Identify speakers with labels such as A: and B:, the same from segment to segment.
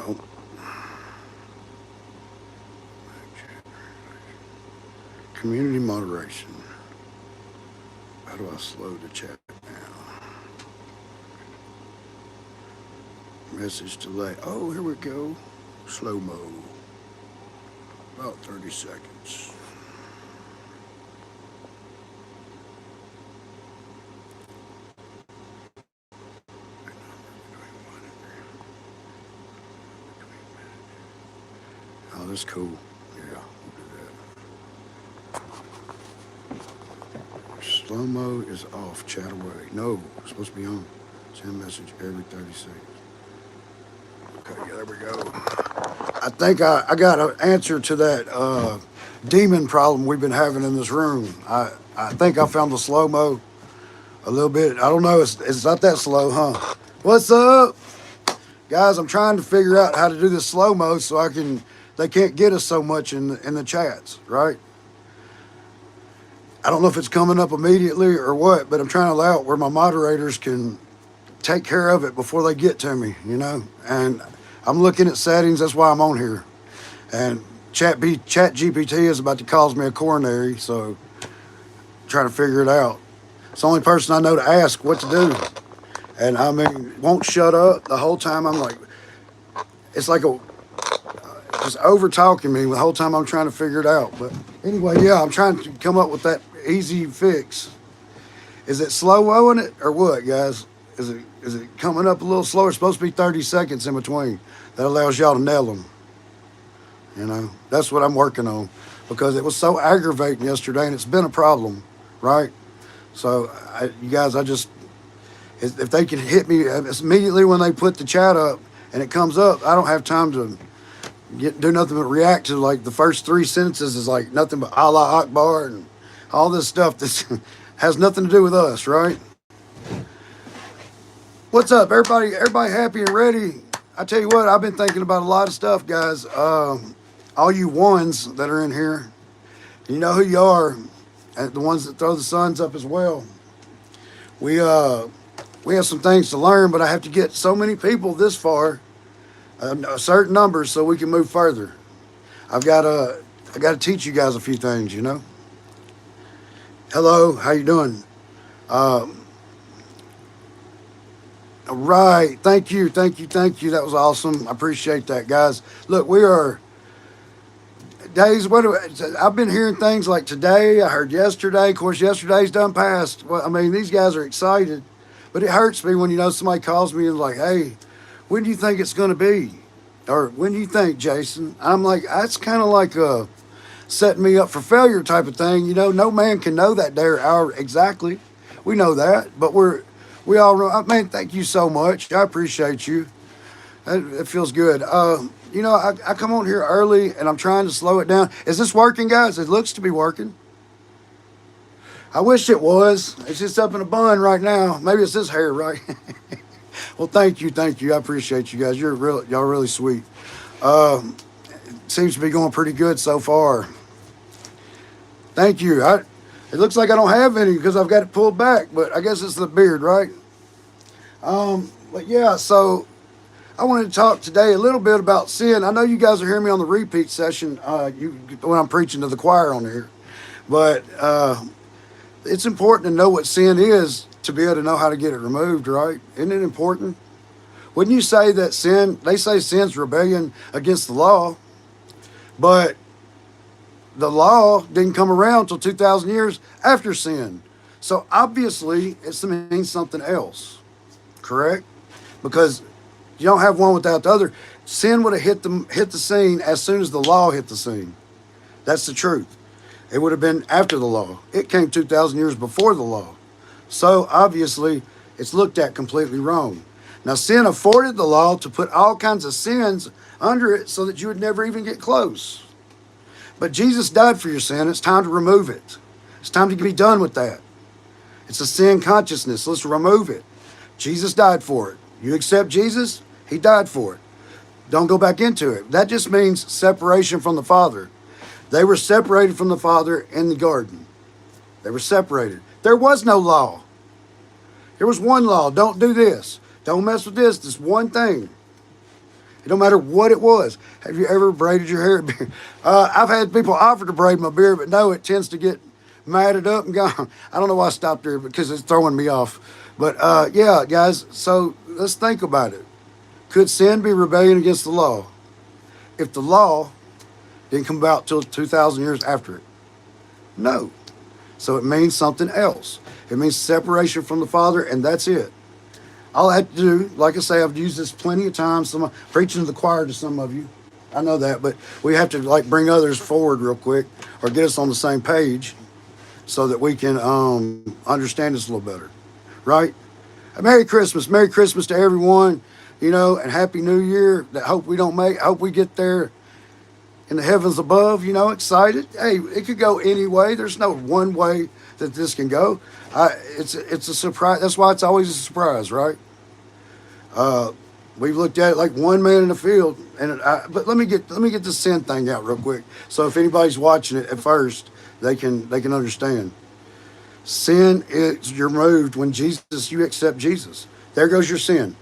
A: Well, community moderation. How do I slow the chat down? Message delay. Oh, here we go. Slow mo. About 30 seconds. Oh, that's cool. Yeah, we'll do that. Slow mo is off. Chat away. No, it's supposed to be on. Send message every 30 seconds. Okay, yeah, there we go. I think I got an answer to that demon problem we've been having in this room. I think I found the slow mo a little bit. I don't know. It's not that slow, huh? What's up, guys? I'm trying to figure out how to do this slow mo so I can. They can't get us so much in the chats, right? I don't know if it's coming up immediately or what, but I'm trying to allow it where my moderators can take care of it before they get to me, you know. And I'm looking at settings. That's why I'm on here. And Chat GPT is about to cause me a coronary, so I'm trying to figure it out. It's the only person I know to ask what to do. And I mean, won't shut up the whole time. I'm like, it's like just over talking me the whole time I'm trying to figure it out. But anyway, yeah, I'm trying to come up with that easy fix. Is it slow-moing it or what, guys? Is it coming up a little slower? It's supposed to be 30 seconds in between. That allows y'all to nail them. You know, that's what I'm working on because it was so aggravating yesterday and it's been a problem, right? So, you guys, if they can hit me immediately when they put the chat up and it comes up, I don't have time to do nothing but react to like the first 3 sentences is like nothing but Allah Akbar and all this stuff that has nothing to do with us, right? What's up, everybody? Everybody happy and ready? I tell you what, I've been thinking about a lot of stuff, guys. All you ones that are in here, you know who you are, and the ones that throw the suns up as well. We have some things to learn, but I have to get so many people this far, a certain number, so we can move further. I got to teach you guys a few things, you know. Hello, how you doing? All right, thank you. That was awesome. I appreciate that, guys. Look, we are days. I've been hearing things like today. I heard yesterday. Of course, yesterday's done passed. Well, I mean, these guys are excited, but it hurts me when somebody calls me and like, "Hey, when do you think it's going to be?" Or when do you think, Jason? I'm like, that's kind of like a setting me up for failure type of thing. You know, no man can know that day or hour exactly. We know that, but we all know. I mean, thank you so much. I appreciate you. It feels good. You know, I come on here early and I'm trying to slow it down. Is this working, guys? It looks to be working. I wish it was. It's just up in a bun right now. Maybe it's this hair, right? Well, thank you. I appreciate you guys. Y'all really sweet. Seems to be going pretty good so far. Thank you. It looks like I don't have any because I've got it pulled back, but I guess it's the beard, right? But yeah, so I wanted to talk today a little bit about sin. I know you guys are hearing me on the repeat session when I'm preaching to the choir on here, but it's important to know what sin is to be able to know how to get it removed, right? Isn't it important? Wouldn't you say that they say sin's rebellion against the law, but the law didn't come around until 2,000 years after sin. So obviously it means something else, correct? Because you don't have one without the other. Sin would have hit the scene as soon as the law hit the scene. That's the truth. It would have been after the law. It came 2,000 years before the law. So obviously it's looked at completely wrong. Now sin afforded the law to put all kinds of sins under it so that you would never even get close. But Jesus died for your sin. It's time to remove it. It's time to be done with that. It's a sin consciousness. Let's remove it. Jesus died for it. You accept Jesus, he died for it. Don't go back into it. That just means separation from the Father. They were separated from the Father in the garden. They were separated. There was no law. There was one law. Don't do this. Don't mess with this. This one thing. It don't matter what it was. Have you ever braided your hair? I've had people offer to braid my beard, but no, it tends to get matted up and gone. I don't know why I stopped there because it's throwing me off. But yeah, guys, so let's think about it. Could sin be rebellion against the law if the law didn't come about till 2,000 years after it? No. So it means something else. It means separation from the Father, and that's it. All I have to do, like I say, I've used this plenty of times. Preaching to the choir to some of you. I know that, but we have to like bring others forward real quick or get us on the same page so that we can understand this a little better. Right? Merry Christmas. Merry Christmas to everyone, and Happy New Year. That hope we get there in the heavens above, excited. Hey, it could go any way. There's no one way that this can go. It's a surprise. That's why it's always a surprise, right? We've looked at it like one man in the field, but let me get the sin thing out real quick. So if anybody's watching it at first, they can understand. Sin is removed when you accept Jesus. There goes your sin.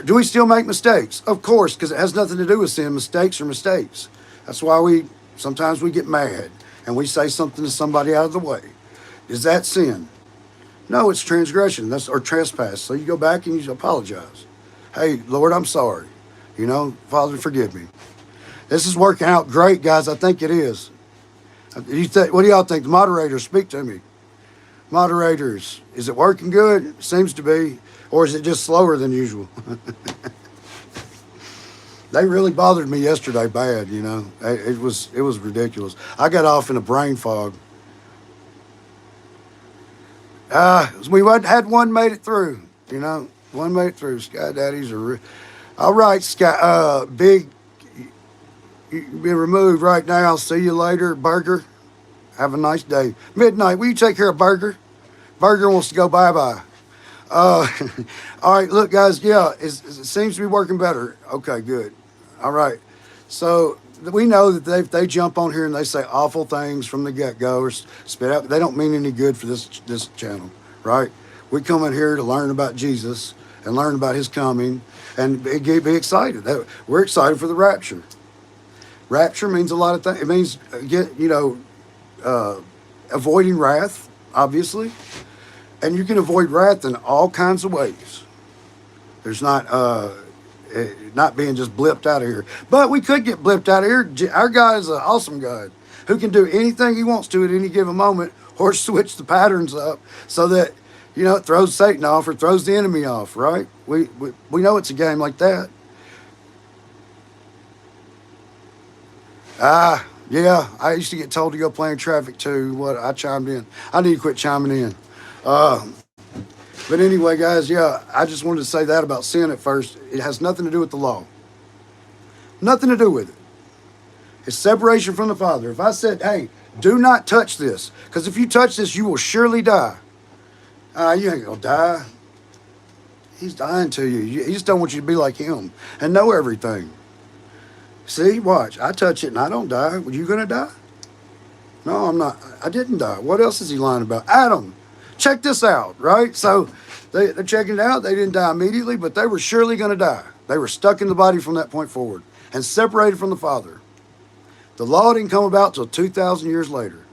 A: Do we still make mistakes? Of course, because it has nothing to do with sin. Mistakes are mistakes. That's why sometimes we get mad and we say something to somebody out of the way. Is that sin? No, it's transgression. Or trespass. So you go back and you apologize. Hey, Lord, I'm sorry. Father, forgive me. This is working out great, guys. I think it is. What do y'all think? The moderators, speak to me. Moderators, is it working good? It seems to be. Or is it just slower than usual? They really bothered me yesterday bad, It was ridiculous. I got off in a brain fog. We had one made it through, One made it through. Sky Daddies are... All right, Sky, Big, you've been removed right now. I'll see you later, Burger. Have a nice day. Midnight, will you take care of Burger? Burger wants to go bye-bye. All right, look, guys, yeah, it seems to be working better. Okay, good. All right. So we know that if they jump on here and they say awful things from the get-go or spit out, they don't mean any good for this channel, right? We come in here to learn about Jesus and learn about his coming and be excited. We're excited for the rapture. Rapture means a lot of things. It means, avoiding wrath, obviously. And you can avoid wrath in all kinds of ways. There's not being just blipped out of here. But we could get blipped out of here. Our God is an awesome God who can do anything he wants to at any given moment or switch the patterns up so that, it throws Satan off or throws the enemy off, right? We know it's a game like that. Yeah, I used to get told to go play in traffic too. I chimed in. I need to quit chiming in. But anyway, guys, yeah, I just wanted to say that about sin at first. It has nothing to do with the law. Nothing to do with it. It's separation from the Father. If I said, hey, do not touch this, because if you touch this, you will surely die. You ain't going to die. He's dying to you. He just don't want you to be like him and know everything. See, watch. I touch it and I don't die. Were you going to die? No, I'm not. I didn't die. What else is he lying about? Adam. Check this out, right? So they're checking it out. They didn't die immediately, but they were surely going to die. They were stuck in the body from that point forward and separated from the Father. The law didn't come about till 2,000 years later.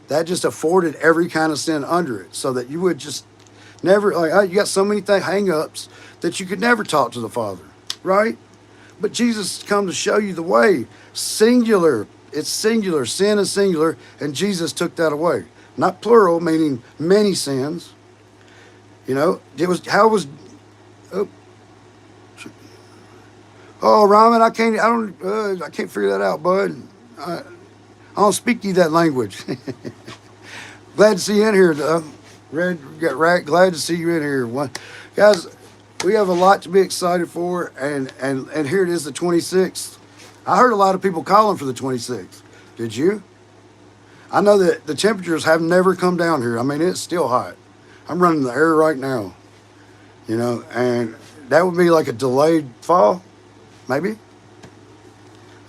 A: That just afforded every kind of sin under it so that you would just never, you got so many hang-ups that you could never talk to the Father, right? But Jesus come to show you the way. Singular. It's singular. Sin is singular, and Jesus took that away. Not plural, meaning many sins. Ramen, I can't figure that out, bud. I don't speak you that language. Glad to see you in here, though. Glad to see you in here. Guys, we have a lot to be excited for, and here it is, the 26th. I heard a lot of people calling for the 26th. Did you? I know that the temperatures have never come down here. I mean, it's still hot. I'm running the air right now, and that would be like a delayed fall, maybe.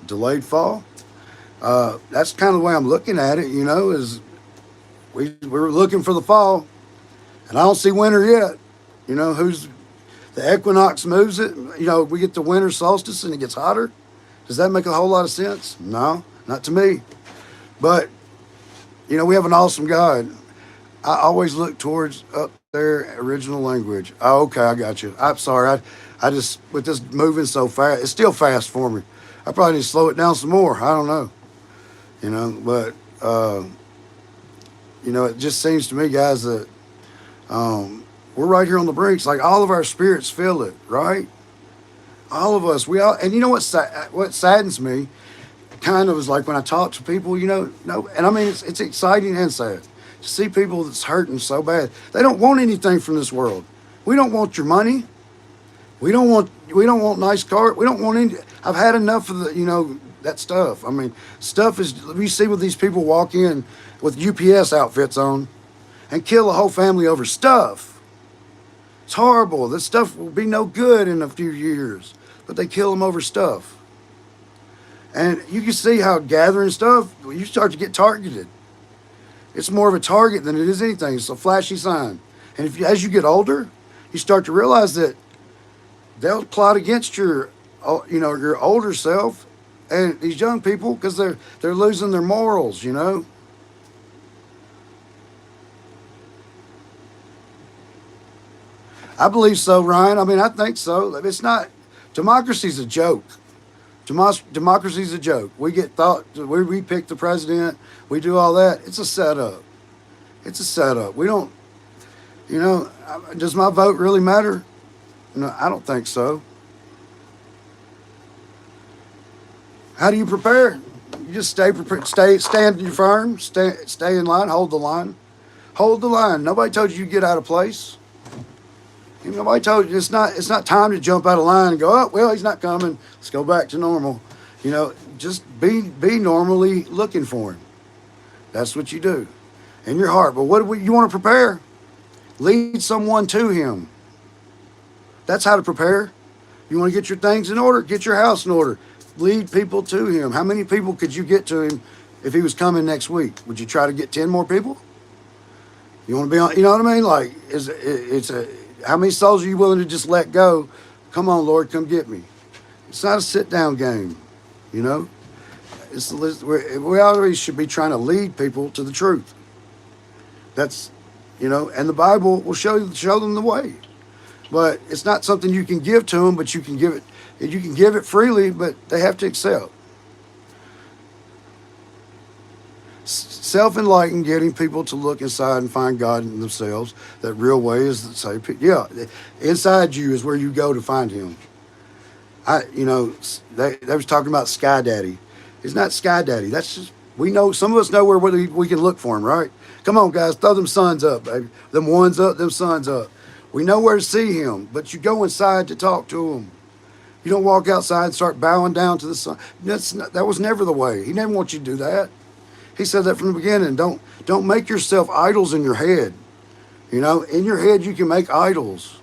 A: Delayed fall. That's kind of the way I'm looking at it, is we're looking for the fall, and I don't see winter yet. The equinox moves it. You know, we get the winter solstice and it gets hotter. Does that make a whole lot of sense? No, not to me. But, you know, we have an awesome God. I always look towards up there, original language. Oh, okay, I got you. I'm sorry. I just, with this moving so fast, it's still fast for me. I probably need to slow it down some more. I don't know. You know, but, you know, it just seems to me, guys, that we're right here on the brinks. Like all of our spirits feel it, right? All of us, we all, and you know what saddens me, kind of is like when I talk to people, you know, no, and I mean it's exciting and sad to see people that's hurting so bad. They don't want anything from this world. We don't want your money. We don't want nice cars. We don't want any. I've had enough of the, you know, that stuff. I mean, stuff is, we see what these people walk in with UPS outfits on and kill a whole family over stuff. It's horrible. This stuff will be no good in a few years, but they kill them over stuff. And you can see how gathering stuff, you start to get targeted. It's more of a target than it is anything. It's a flashy sign. And if you, as you get older, you start to realize that they'll plot against your, you know, your older self and these young people because they're losing their morals, you know. I believe so, Ryan. I mean, I think so. It's not, democracy's a joke. Democracy's a joke. We get thought, we pick the president, we do all that. It's a setup. It's a setup. We don't, you know, does my vote really matter? No, I don't think so. How do you prepare? You just stand your firm, stay in line, hold the line. Hold the line. Nobody told you get out of place. Nobody told you it's not time to jump out of line and go, oh, well, he's not coming. Let's go back to normal. You know, just be normally looking for him. That's what you do in your heart. But what do you want to prepare? Lead someone to him. That's how to prepare. You want to get your things in order? Get your house in order. Lead people to him. How many people could you get to him if he was coming next week? Would you try to get 10 more people? You want to be on, you know what I mean? Like, how many souls are you willing to just let go? Come on, Lord, come get me. It's not a sit-down game, you know. We always should be trying to lead people to the truth. That's, you know, and the Bible will show them the way. But it's not something you can give to them, but you can give it freely, but they have to accept. Self-enlightened, getting people to look inside and find God in themselves. That real way is to say, yeah, inside you is where you go to find him. You know, they was talking about Sky Daddy. He's not Sky Daddy. That's just, we know, some of us know where we can look for him, right? Come on, guys, throw them suns up, baby. Them ones up, them suns up. We know where to see him, but you go inside to talk to him. You don't walk outside and start bowing down to the sun. That was never the way. He never wants you to do that. He said that from the beginning. Don't make yourself idols in your head. You know, in your head you can make idols.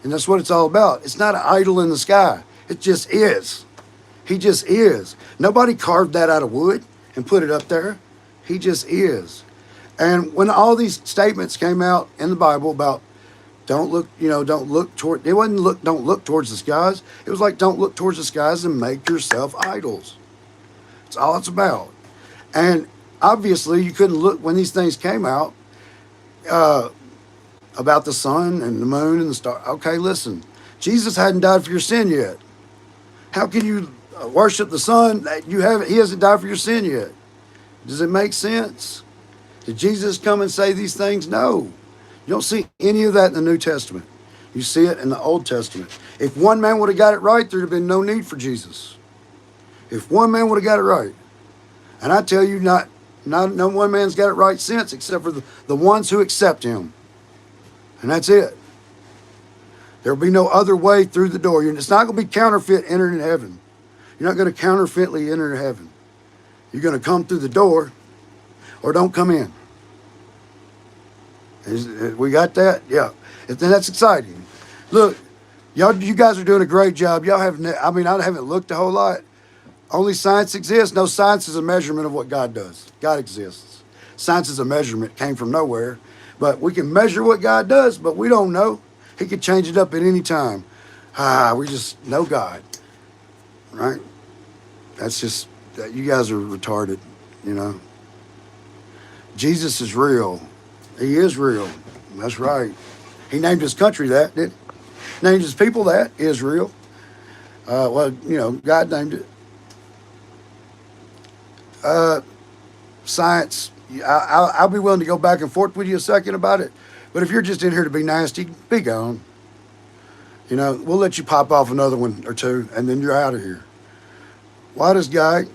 A: And that's what it's all about. It's not an idol in the sky. It just is. He just is. Nobody carved that out of wood and put it up there. He just is. And when all these statements came out in the Bible about don't look toward, it wasn't don't look towards the skies. It was like, don't look towards the skies and make yourself idols. That's all it's about. And obviously you couldn't look when these things came out about the sun and the moon and the star. Okay, listen, Jesus hadn't died for your sin yet. How can you worship the sun? He hasn't died for your sin yet. Does it make sense? Did Jesus come and say these things? No. You don't see any of that in the New Testament. You see it in the Old Testament. If one man would have got it right, there'd have been no need for Jesus. If one man would have got it right. And I tell you, no one man's got it right since, except for the ones who accept him. And that's it. There'll be no other way through the door. It's not going to be counterfeit entering heaven. You're not going to counterfeitly enter heaven. You're going to come through the door or don't come in. We got that? Yeah. And that's exciting. Look, you guys are doing a great job. Y'all have, I haven't looked a whole lot. Only science exists. No, science is a measurement of what God does. God exists. Science is a measurement, came from nowhere. But we can measure what God does, but we don't know. He could change it up at any time. We just know God, right? That's just, you guys are retarded, you know. Jesus is real. He is real. That's right. He named his country that, didn't he? Named his people that, Israel. Well, you know, God named it. Science, I'll be willing to go back and forth with you a second about it. But if you're just in here to be nasty, be gone. You know, we'll let you pop off another one or two, and then you're out of here. Why does God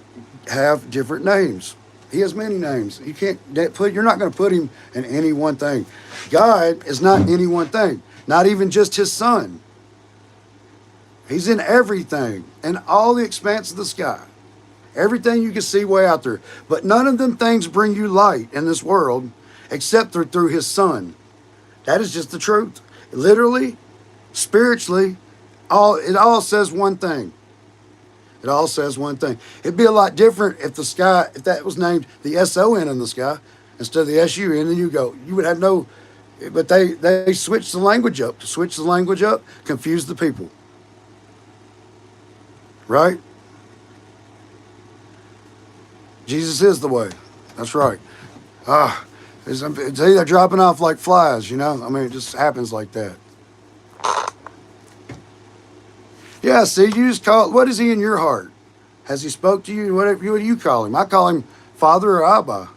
A: have different names? He has many names. You can't put. You're not going to put him in any one thing. God is not any one thing. Not even just his son. He's in everything, in all the expanse of the sky. Everything you can see way out there. But none of them things bring you light in this world except through his son. That is just the truth. Literally, spiritually, it all says one thing. It all says one thing. It'd be a lot different if the sky, if that was named the S-O-N in the sky instead of the S-U-N, and you would have no, but they switched the language up. To switch the language up, confuse the people. Right? Jesus is the way. That's right. It's either dropping off like flies, you know? I mean, it just happens like that. Yeah, see, you just call, what is he in your heart? Has he spoke to you? What do you call him? I call him Father or Abba,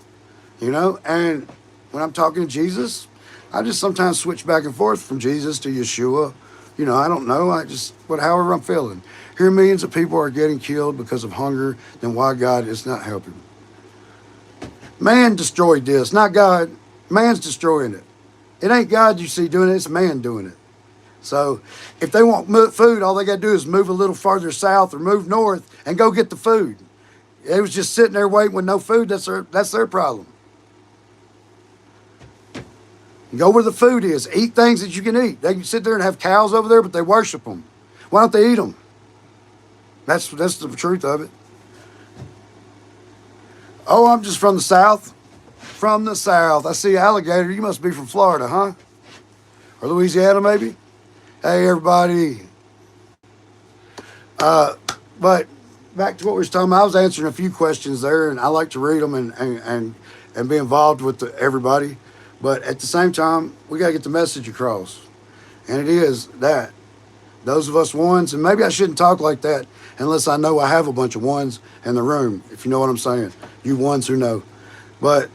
A: you know? And when I'm talking to Jesus, I just sometimes switch back and forth from Jesus to Yeshua. You know, I don't know. However I'm feeling. Here millions of people are getting killed because of hunger, then why God is not helping? Man destroyed this, not God. Man's destroying it. It ain't God you see doing it, it's man doing it. So if they want food, all they got to do is move a little farther south or move north and go get the food. They was just sitting there waiting with no food. That's their problem. Go where the food is. Eat things that you can eat. They can sit there and have cows over there, but they worship them. Why don't they eat them? That's the truth of it. Oh, I'm just from the South. From the South. I see alligator. You must be from Florida, huh? Or Louisiana, maybe? Hey, everybody. But back to what we were talking about. I was answering a few questions there, and I like to read them and be involved with everybody. But at the same time, we got to get the message across. And it is that those of us ones, and maybe I shouldn't talk like that unless I know I have a bunch of ones in the room, if you know what I'm saying. You ones who know. But,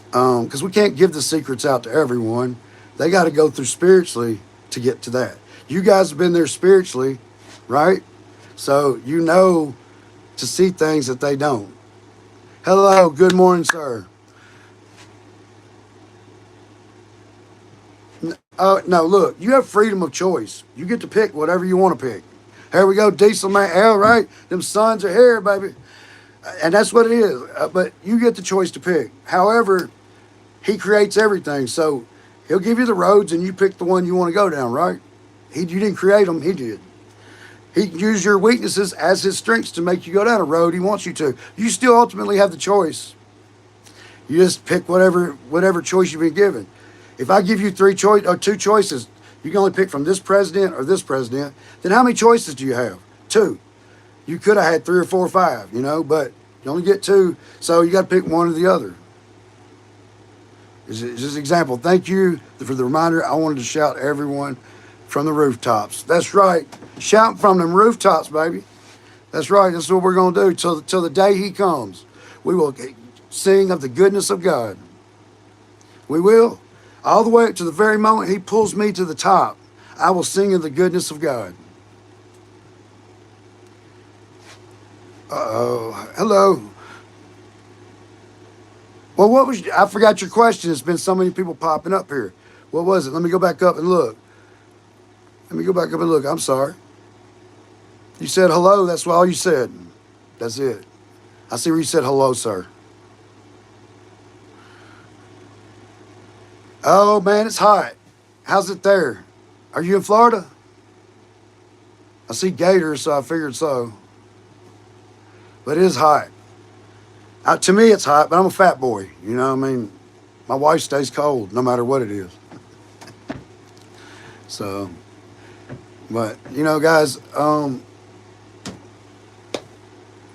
A: because we can't give the secrets out to everyone. They got to go through spiritually to get to that. You guys have been there spiritually, right? So you know to see things that they don't. Hello, good morning, sir. No, look, you have freedom of choice. You get to pick whatever you want to pick. Here we go, diesel man. Hell, right? Them sons are here, baby. And that's what it is. But you get the choice to pick. However, he creates everything. So he'll give you the roads and you pick the one you want to go down, right? You didn't create them, he did. He can use your weaknesses as his strengths to make you go down a road he wants you to. You still ultimately have the choice. You just pick whatever choice you've been given. If I give you two choices, you can only pick from this president or this president, then how many choices do you have? Two. You could have had 3 or 4 or 5, you know, but you only get 2, so you got to pick one or the other. Just an example. Thank you for the reminder. I wanted to shout everyone from the rooftops. That's right. Shout from them rooftops, baby. That's right. That's what we're going to do till the day he comes. We will sing of the goodness of God. We will. All the way to the very moment he pulls me to the top, I will sing of the goodness of God. Uh-oh. Hello. Well, I forgot your question. There's been so many people popping up here. What was it? Let me go back up and look. I'm sorry. You said hello. That's all you said. That's it. I see where you said hello, sir. Oh, man, it's hot. How's it there? Are you in Florida? I see gators, so I figured so. But it is hot. To me, it's hot, but I'm a fat boy. You know what I mean? My wife stays cold no matter what it is. So, but guys,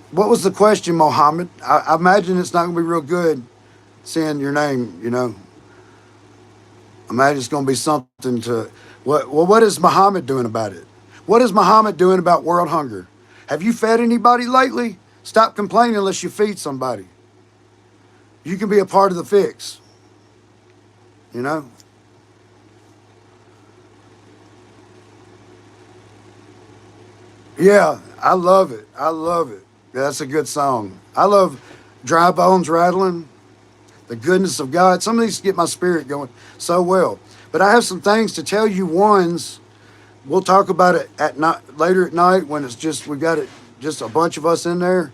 A: what was the question, Mohammed? I imagine it's not going to be real good saying your name. I imagine it's going to be something to what. Well, what is Muhammad doing about it? What is Muhammad doing about world hunger? Have you fed anybody lately? Stop complaining unless you feed somebody. You can be a part of the fix. You know. Yeah, I love it. I love it. That's a good song. I love Dry Bones Rattling, the goodness of God. Some of these get my spirit going so well. But I have some things to tell you. Ones, we'll talk about it at night, later at night when it's just, we got it, just a bunch of us in there.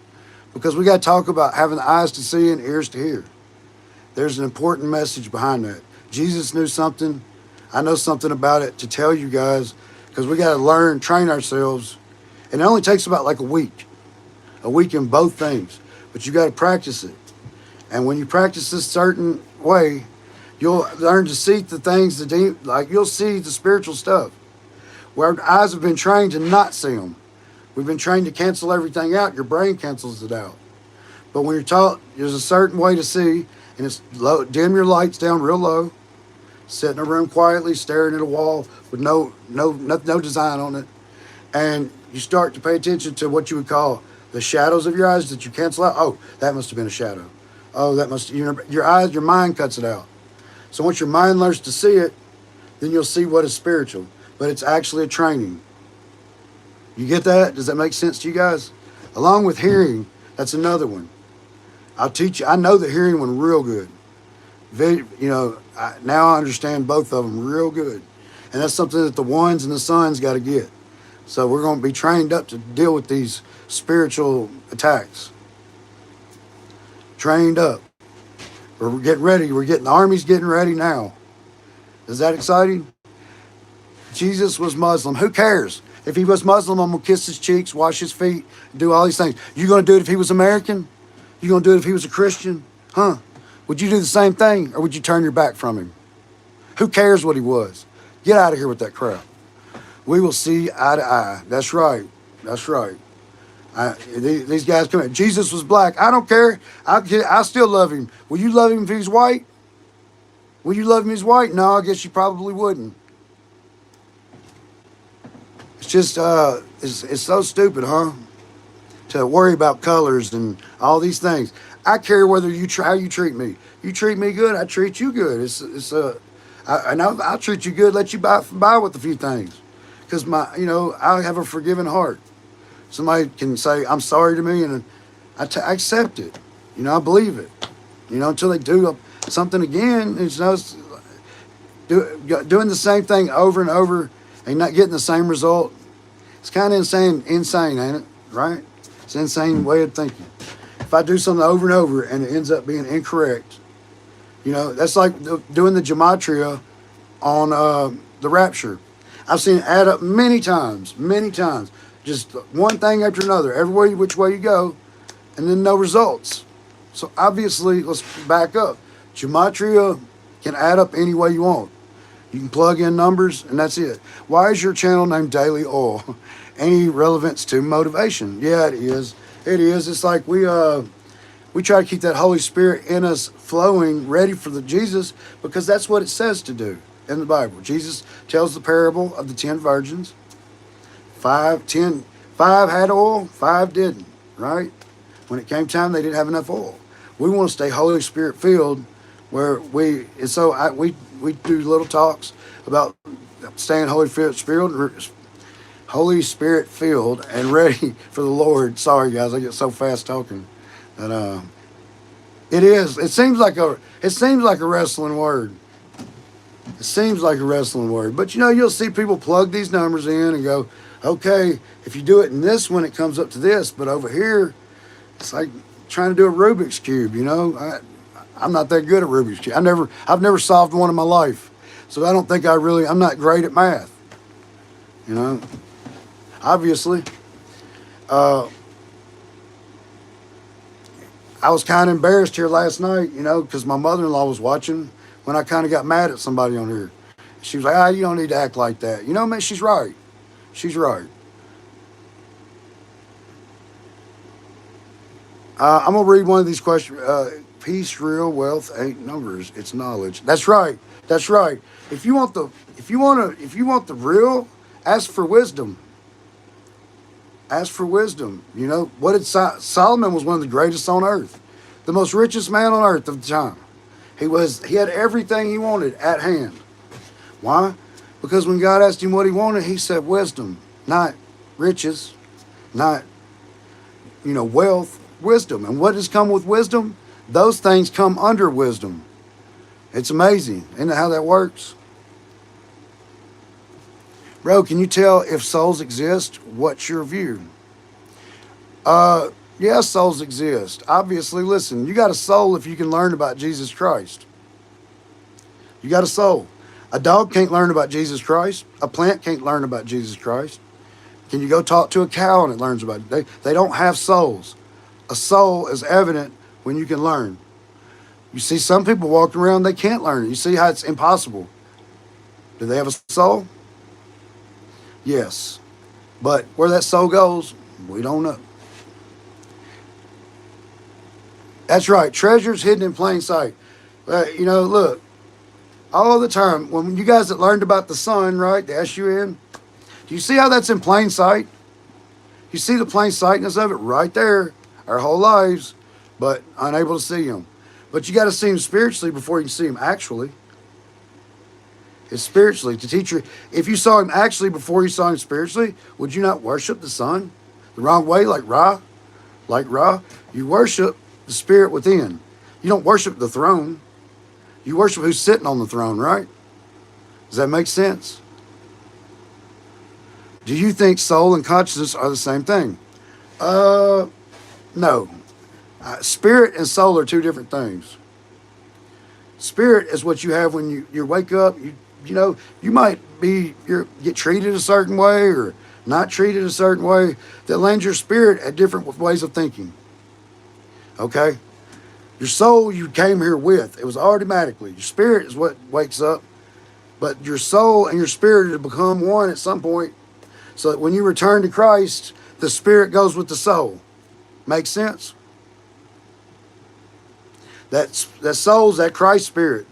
A: Because we got to talk about having the eyes to see and ears to hear. There's an important message behind that. Jesus knew something. I know something about it to tell you guys. Because we got to learn, train ourselves. And it only takes about like a week in both things, but you got to practice it. And when you practice this certain way, you'll learn to see the things like you'll see the spiritual stuff. Where our eyes have been trained to not see them. We've been trained to cancel everything out. Your brain cancels it out. But when you're taught, there's a certain way to see, and it's low. Dim your lights down real low. Sit in a room quietly, staring at a wall with no design on it, and you start to pay attention to what you would call the shadows of your eyes that you cancel out. Oh, that must have been a shadow. Oh, that must, your eyes, your mind cuts it out. So once your mind learns to see it, then you'll see what is spiritual. But it's actually a training. You get that? Does that make sense to you guys? Along with hearing, that's another one. I'll teach you. I know the hearing one real good. Now I understand both of them real good. And that's something that the ones and the sons got to get. So we're going to be trained up to deal with these spiritual attacks. Trained up. We're getting ready. The army's getting ready now. Is that exciting? Jesus was Muslim. Who cares? If he was Muslim, I'm going to kiss his cheeks, wash his feet, do all these things. You going to do it if he was American? You going to do it if he was a Christian? Huh? Would you do the same thing, or would you turn your back from him? Who cares what he was? Get out of here with that crap. We will see eye to eye. That's right. That's right. These guys come in. Jesus was black. I don't care. I still love him. Will you love him if he's white? Will you love him if he's white? No, I guess you probably wouldn't. It's just, it's so stupid, huh? To worry about colors and all these things. I care whether how you treat me. You treat me good, I treat you good. I'll treat you good, let you buy with a few things. Because I have a forgiving heart. Somebody can say, I'm sorry to me, and I accept it. I believe it. Until they do something again, doing the same thing over and over and not getting the same result. It's kind of insane, ain't it? Right? It's an insane way of thinking. If I do something over and over and it ends up being incorrect, that's like doing the gematria on the rapture. I've seen it add up many times. Just one thing after another, every which way you go, and then no results. So obviously, let's back up. Gematria can add up any way you want. You can plug in numbers, and that's it. Why is your channel named Daily Oil? Any relevance to motivation? Yeah, it is. It is. It's like we try to keep that Holy Spirit in us flowing, ready for the Jesus, because that's what it says to do in the Bible. Jesus tells the parable of the 10 virgins. 5 had oil, 5 didn't, right? When it came time, they didn't have enough oil. We want to stay Holy Spirit filled, where we do little talks about staying Holy Spirit filled and ready for the Lord. Sorry guys, I get so fast talking. But it seems like a wrestling word. It seems like a wrestling word. But you'll see people plug these numbers in and go, okay, if you do it in this one, it comes up to this. But over here, it's like trying to do a Rubik's Cube, I'm not that good at Rubik's Cube. I've never solved one in my life. So I don't think I'm not great at math. Obviously. I was kind of embarrassed here last night, because my mother-in-law was watching when I kind of got mad at somebody on here. She was like, you don't need to act like that. You know, man, she's right. She's right. I'm gonna read one of these questions. Peace, real wealth ain't numbers; it's knowledge. That's right. That's right. If you want the, if you want the real, ask for wisdom. Ask for wisdom. You know what did Solomon was one of the greatest on earth, the most richest man on earth of the time. He had everything he wanted at hand. Why? Because when God asked him what he wanted, he said wisdom, not riches, not wealth, wisdom. And what has come with wisdom? Those things come under wisdom. It's amazing. Isn't it how that works? Bro, can you tell if souls exist? What's your view? Yes, souls exist. Obviously, listen, you got a soul if you can learn about Jesus Christ. You got a soul. A dog can't learn about Jesus Christ. A plant can't learn about Jesus Christ. Can you go talk to a cow and it learns about it? They don't have souls. A soul is evident when you can learn. You see some people walking around, they can't learn it. You see how it's impossible. Do they have a soul? Yes. But where that soul goes, we don't know. That's right. Treasures hidden in plain sight. Look, all the time, when you guys that learned about the sun, right, the sun, do you see how that's in plain sight? You see the plain sightness of it right there, our whole lives, but unable to see him. But you got to see him spiritually before you can see him actually. It's spiritually. To teach you, if you saw him actually before you saw him spiritually, would you not worship the sun the wrong way, like Ra? Like Ra? You worship the spirit within. You don't worship the throne. You worship who's sitting on the throne, right? Does that make sense? Do you think soul and consciousness are the same thing? No. Spirit and soul are two different things. Spirit is what you have when you wake up. You might get treated a certain way or not treated a certain way that lands your spirit at different ways of thinking. Okay? Your soul you came here with. It was automatically. Your spirit is what wakes up. But your soul and your spirit have become one at some point. So that when you return to Christ, the spirit goes with the soul. Make sense? That soul's that Christ spirit.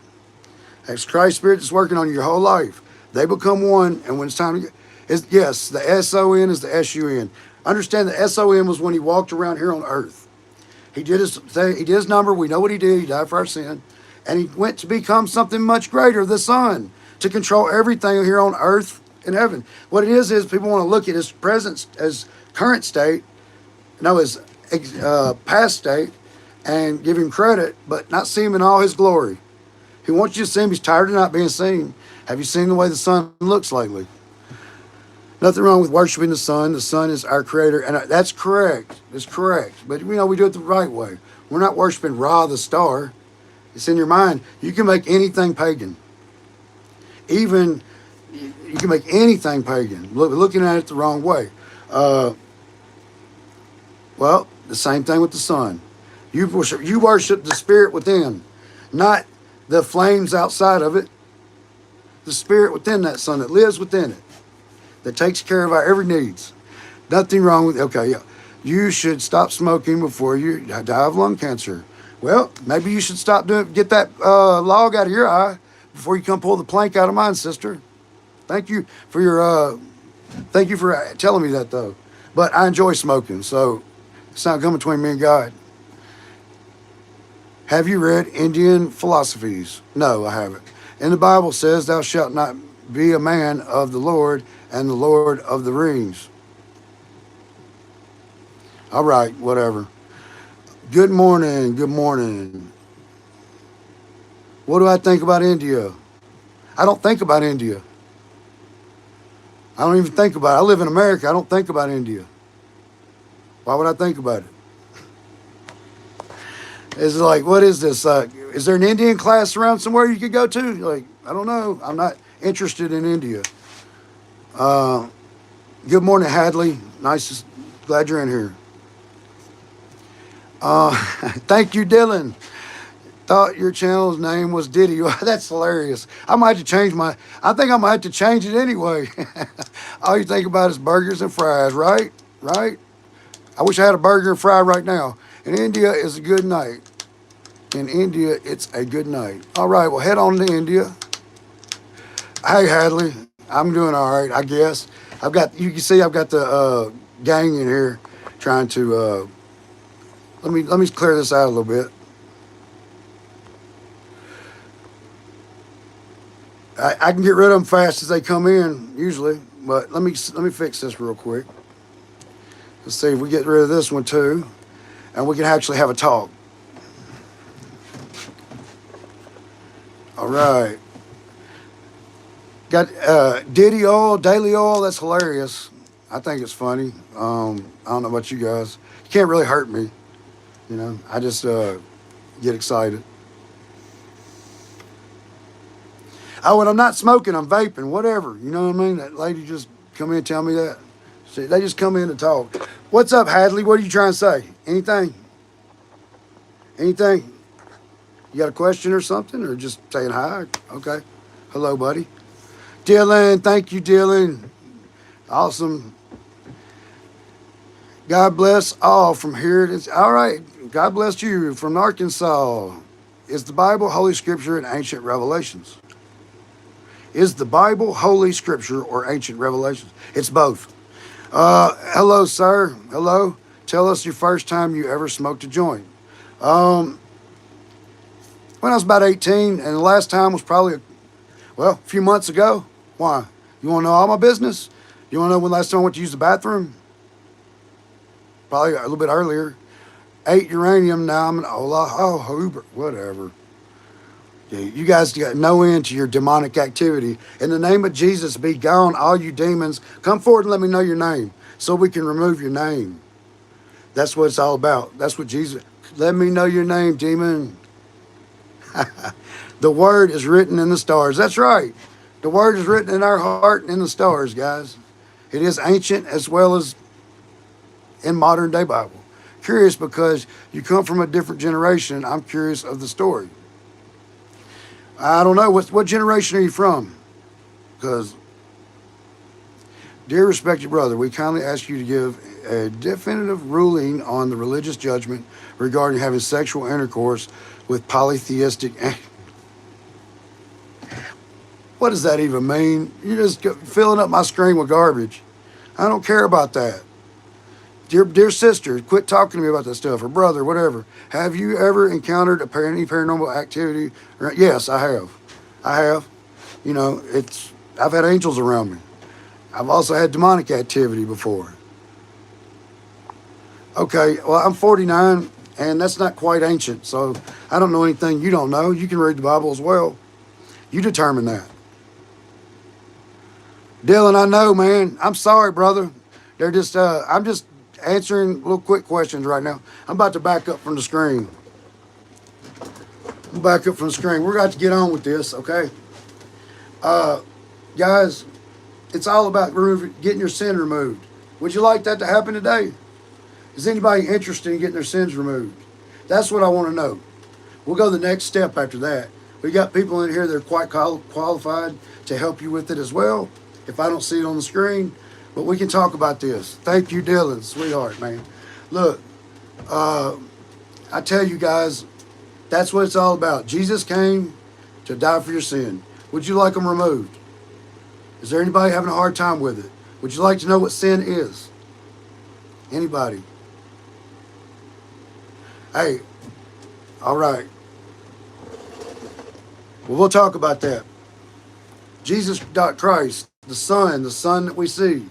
A: That's Christ spirit that's working on your whole life. They become one, and when it's time to yes, the S-O-N is the S-U-N. Understand the S-O-N was when he walked around here on earth. He did his thing, he did his number, we know what he did, he died for our sin. And he went to become something much greater, the Son, to control everything here on earth and heaven. What it is people want to look at his present, as current state, his past state, and give him credit, but not see him in all his glory. He wants you to see him. He's tired of not being seen. Have you seen the way the sun looks lately? Nothing wrong with worshiping the sun. The sun is our creator, and that's correct. It's correct. But we do it the right way. We're not worshiping Ra, the star. It's in your mind. You can make anything pagan. Even you can make anything pagan. Looking at it the wrong way. Well, the same thing with the sun. You worship the spirit within, not the flames outside of it. The spirit within that sun that lives within it, that takes care of our every needs. Nothing wrong with, okay, yeah. You should stop smoking before you die of lung cancer. Well, maybe you should get that log out of your eye before you come pull the plank out of mine, sister. Thank you for telling me that, though. But I enjoy smoking, so it's not coming between me and God. Have you read Indian philosophies? No, I haven't. And the Bible says, thou shalt not be a man of the Lord and the Lord of the Rings. All right, whatever. Good morning, good morning. What do I think about India? I don't think about India. I don't even think about it. I live in America. I don't think about India. Why would I think about it? It's like, what is this? Is there an Indian class around somewhere you could go to? Like, I don't know. I'm not interested in India. Good morning, Hadley. Glad you're in here. Thank you, Dylan. thought your channel's name was Diddy. That's hilarious. I might have to change my. I think I might have to change it anyway. All you think about is burgers and fries, right? Right? I wish I had a burger and fry right now. In India, it's a good night. In India, it's a good night. All right, well, head on to India. Hey, Hadley, I'm doing all right, I guess. I've got, you can see I've got the gang in here trying to, let me clear this out a little bit. I can get rid of them fast as they come in, usually, but let me fix this real quick. Let's see if we get rid of this one too, and we can actually have a talk. All right. Got Diddy oil, daily oil. That's hilarious. I think it's funny. I don't know about you guys. You can't really hurt me. You know, I just get excited. Oh, and I'm not smoking. I'm vaping. Whatever. You know what I mean? That lady just come in and tell me that. See, they just come in to talk. What's up, Hadley? What are you trying to say? Anything? Anything? You got a question or something? Or just saying hi? Okay. Hello, buddy. Dylan. Thank you, Dylan. Awesome. God bless all from here. All right. God bless you from Arkansas. Is the Bible Holy Scripture and ancient revelations? Is the Bible Holy Scripture or ancient revelations? It's both. Hello, sir. Hello. Tell us your first time you ever smoked a joint. When I was about 18, and the last time was probably, a few months ago. Why? You want to know all my business? You want to know when last time I went to use the bathroom? Probably a little bit earlier. 8 uranium, now I'm an Uber, whatever. Yeah, you guys got no end to your demonic activity. In the name of Jesus, be gone, all you demons. Come forward and let me know your name so we can remove your name. That's what it's all about. That's what Jesus, let me know your name, demon. The word is written in the stars. That's right. The word is written in our heart and in the stars, guys. It is ancient as well as in modern day Bible. Curious because you come from a different generation. I'm curious of the story. I don't know. What generation are you from? Because, dear respected brother, we kindly ask you to give a definitive ruling on the religious judgment regarding having sexual intercourse with polytheistic. What does that even mean? You're just filling up my screen with garbage. I don't care about that. Dear sister, quit talking to me about that stuff, or brother, whatever. Have you ever encountered any paranormal activity? Yes, I have. I have. You know, I've had angels around me. I've also had demonic activity before. Okay, well, I'm 49, and that's not quite ancient, so I don't know anything you don't know. You can read the Bible as well. You determine that. Dylan, I know, man. I'm sorry, brother. They're just, I'm just answering little quick questions right now. I'm about to back up from the screen. Back up from the screen. We're about to get on with this, okay? Guys, it's all about getting your sin removed. Would you like that to happen today? Is anybody interested in getting their sins removed? That's what I want to know. We'll go the next step after that. We got people in here that are quite qualified to help you with it as well, if I don't see it on the screen. But we can talk about this. Thank you, Dylan, sweetheart, man. Look, I tell you guys, that's what it's all about. Jesus came to die for your sin. Would you like them removed? Is there anybody having a hard time with it? Would you like to know what sin is? Anybody? Hey, all right. Well, we'll talk about that. Jesus Christ, the Son that we see,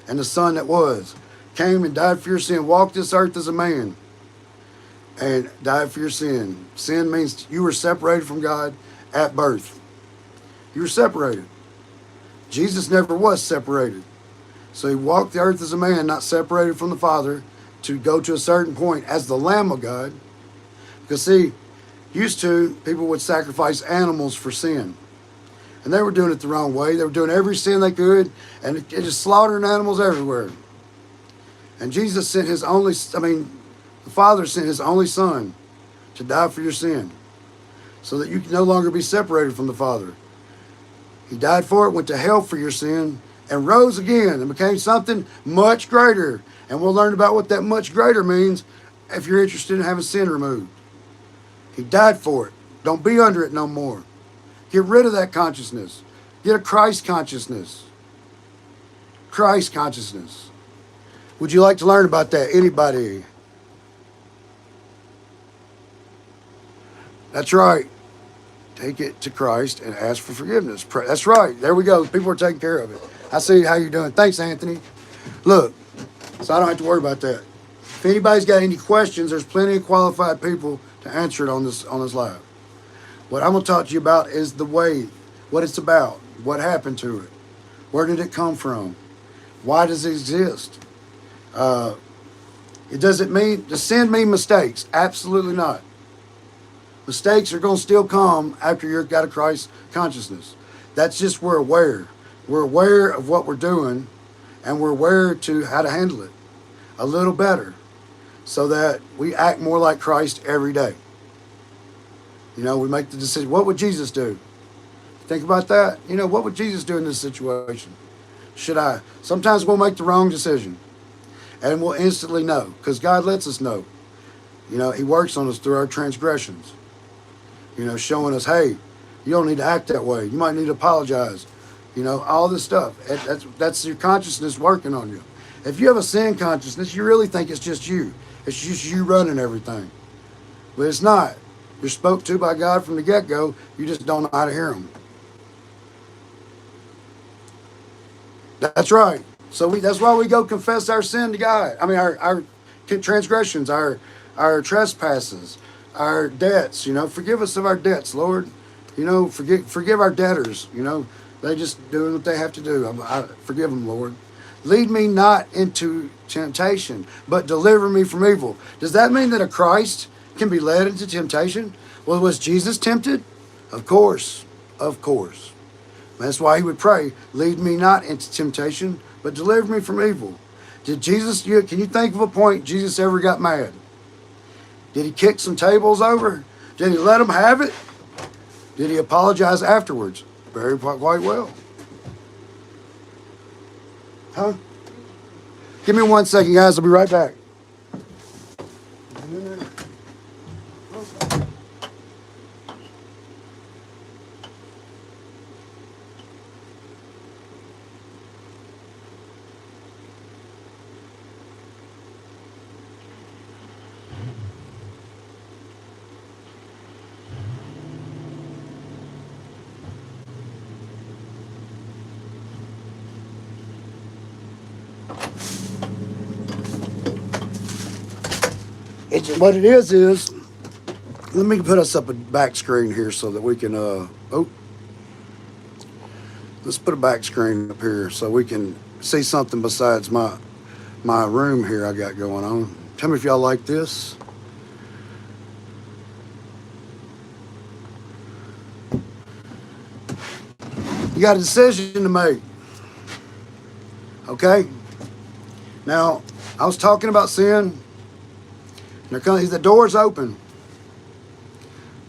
A: and the Son that was, came and died for your sin, walked this earth as a man, and died for your sin. Sin means you were separated from God at birth. You were separated. Jesus never was separated. So he walked the earth as a man, not separated from the Father, to go to a certain point as the Lamb of God. Because see, used to, people would sacrifice animals for sin. And they were doing it the wrong way. They were doing every sin they could, and just slaughtering animals everywhere. And Jesus sent the Father sent his only Son to die for your sin. so that you can no longer be separated from the Father. He died for it, went to hell for your sin, and rose again and became something much greater. And we'll learn about what that much greater means if you're interested in having sin removed. He died for it. Don't be under it no more. Get rid of that consciousness. Get a Christ consciousness. Christ consciousness. Would you like to learn about that? Anybody? That's right. Take it to Christ and ask for forgiveness. That's right. There we go. People are taking care of it. I see how you're doing. Thanks, Anthony. Look, so I don't have to worry about that. If anybody's got any questions, there's plenty of qualified people to answer it on this live. What I'm going to talk to you about is the way, what it's about, what happened to it, where did it come from, why does it exist? It doesn't mean, does sin mean mistakes? Absolutely not. Mistakes are going to still come after you've got a Christ consciousness. That's just we're aware. We're aware of what we're doing, and we're aware to how to handle it a little better so that we act more like Christ every day. You know, we make the decision. What would Jesus do? Think about that. You know, what would Jesus do in this situation? Should I? Sometimes we'll make the wrong decision, and we'll instantly know because God lets us know. You know, he works on us through our transgressions. You know, showing us, hey, you don't need to act that way. You might need to apologize. You know, all this stuff. That's your consciousness working on you. If you have a sin consciousness, you really think it's just you. It's just you running everything. But it's not. You're spoke to by God from the get-go. You just don't know how to hear him. That's right. So that's why we go confess our sin to God. I mean, our transgressions, our trespasses, our debts. You know, forgive us of our debts, Lord. You know, forgive our debtors. You know, they just doing what they have to do. I forgive them, Lord. Lead me not into temptation, but deliver me from evil. Does that mean that a Christ can be led into temptation? Well, was Jesus tempted? Of course. Of course. That's why he would pray, lead me not into temptation, but deliver me from evil. Did Jesus, can you think of a point Jesus ever got mad? Did he kick some tables over? Did he let them have it? Did he apologize afterwards? Very quite well. Huh? Give me 1 second, guys. I'll be right back. What it is, let me put us up a back screen here so that we can, let's put a back screen up here so we can see something besides my room here I got going on. Tell me if y'all like this. You got a decision to make. Okay? Now, I was talking about sin. The door's open.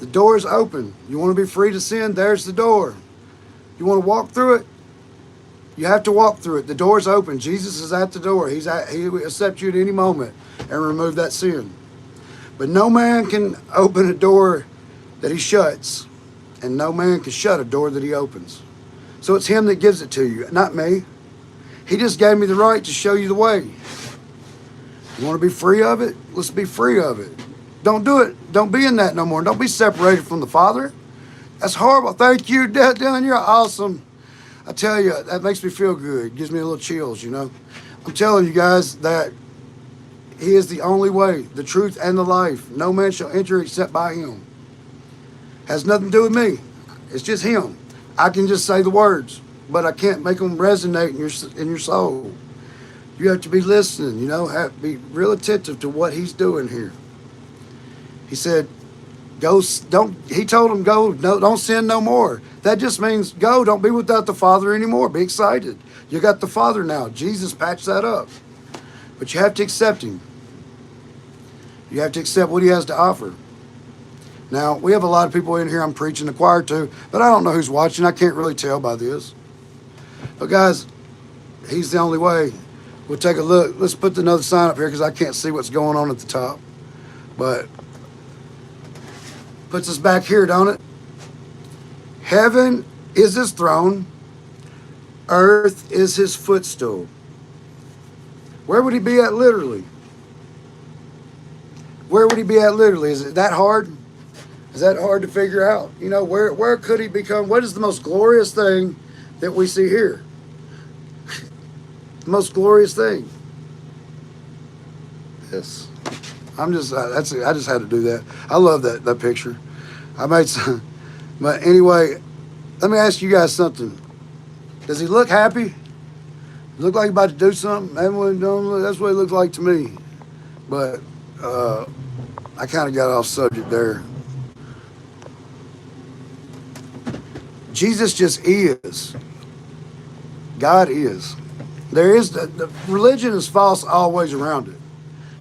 A: The door's open. You want to be free to sin? There's the door. You want to walk through it? You have to walk through it. The door's open. Jesus is at the door. He will accept you at any moment and remove that sin. But no man can open a door that he shuts, and no man can shut a door that he opens. So it's him that gives it to you, not me. He just gave me the right to show you the way. You want to be free of it? Let's be free of it. Don't do it. Don't be in that no more. Don't be separated from the Father. That's horrible. Thank you, Dylan. You're awesome. I tell you, that makes me feel good. It gives me a little chills, you know. I'm telling you guys that he is the only way, the truth, and the life. No man shall enter except by him. Has nothing to do with me. It's just him. I can just say the words, but I can't make them resonate in your soul. You have to be listening, you know, be real attentive to what he's doing here. He said, he told him, go, no, don't sin no more. That just means go, don't be without the Father anymore. Be excited. You got the Father now. Jesus patched that up. But you have to accept him. You have to accept what he has to offer. Now, we have a lot of people in here I'm preaching the choir to, but I don't know who's watching. I can't really tell by this. But guys, he's the only way. We'll take a look. Let's put another sign up here because I can't see what's going on at the top. But puts us back here, don't it? Heaven is his throne. Earth is his footstool. Where would he be at literally? Where would he be at literally? Is it that hard? Is that hard to figure out? You know, where could he become? What is the most glorious thing that we see here? The most glorious thing. This. I just had to do that. I love that picture. I made some, but anyway, let me ask you guys something. Does he look happy? Look like he's about to do something? Everyone don't look, that's what it looks like to me. But I kind of got off subject there. Jesus just is. God is. There is the religion is false always around it.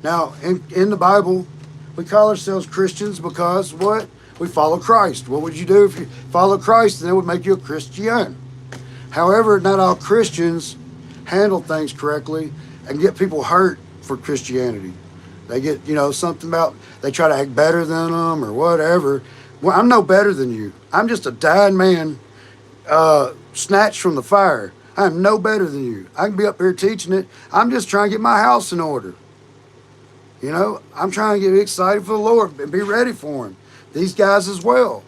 A: Now, in the Bible, we call ourselves Christians because what? We follow Christ. What would you do if you follow Christ? Then it would make you a Christian. However, not all Christians handle things correctly and get people hurt for Christianity. They get, something about, they try to act better than them or whatever. Well, I'm no better than you. I'm just a dying man snatched from the fire. I'm no better than you. I can be up here teaching it. I'm just trying to get my house in order. I'm trying to get excited for the Lord and be ready for him. These guys as well.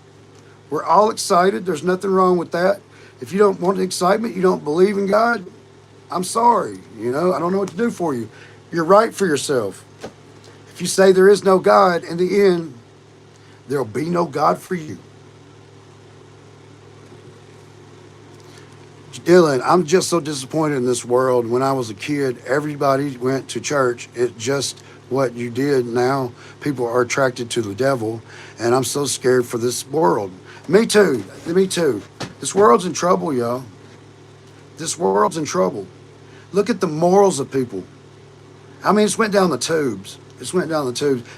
A: We're all excited. There's nothing wrong with that. If you don't want the excitement, you don't believe in God, I'm sorry. I don't know what to do for you. You're right for yourself. If you say there is no God, in the end, there'll be no God for you. Dylan, I'm just so disappointed in this world. When I was a kid, everybody went to church. It's just what you did now. People are attracted to the devil, and I'm so scared for this world. Me too. This world's in trouble, y'all. This world's in trouble. Look at the morals of people. I mean, it's went down the tubes.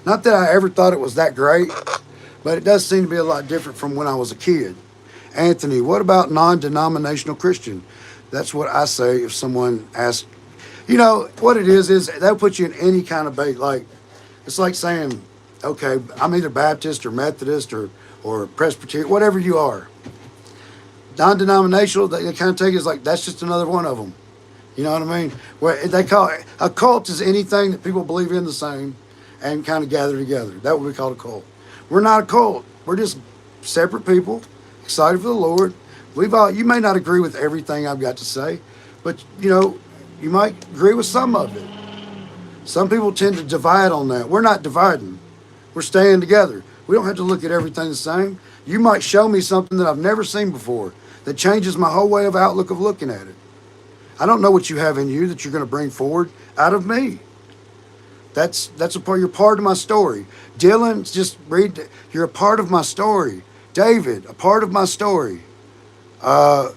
A: Not that I ever thought it was that great, but it does seem to be a lot different from when I was a kid. Anthony, what about non-denominational Christian? That's what I say if someone asks. What it is they'll put you in any kind of bait. Like, it's like saying, okay, I'm either Baptist or Methodist or Presbyterian, whatever you are. Non-denominational, they kind of take it as like, that's just another one of them. You know what I mean? Where they call it, a cult is anything that people believe in the same and kind of gather together. That would be called a cult. We're not a cult. We're just separate people, excited for the Lord. You may not agree with everything I've got to say, but you might agree with some of it. Some people tend to divide on that. We're not dividing. We're staying together. We don't have to look at everything the same. You might show me something that I've never seen before that changes my whole way of outlook of looking at it. I don't know what you have in you that you're going to bring forward out of me. That's a part. You're part of my story. Dylan, just read. You're a part of my story. David, a part of my story. Along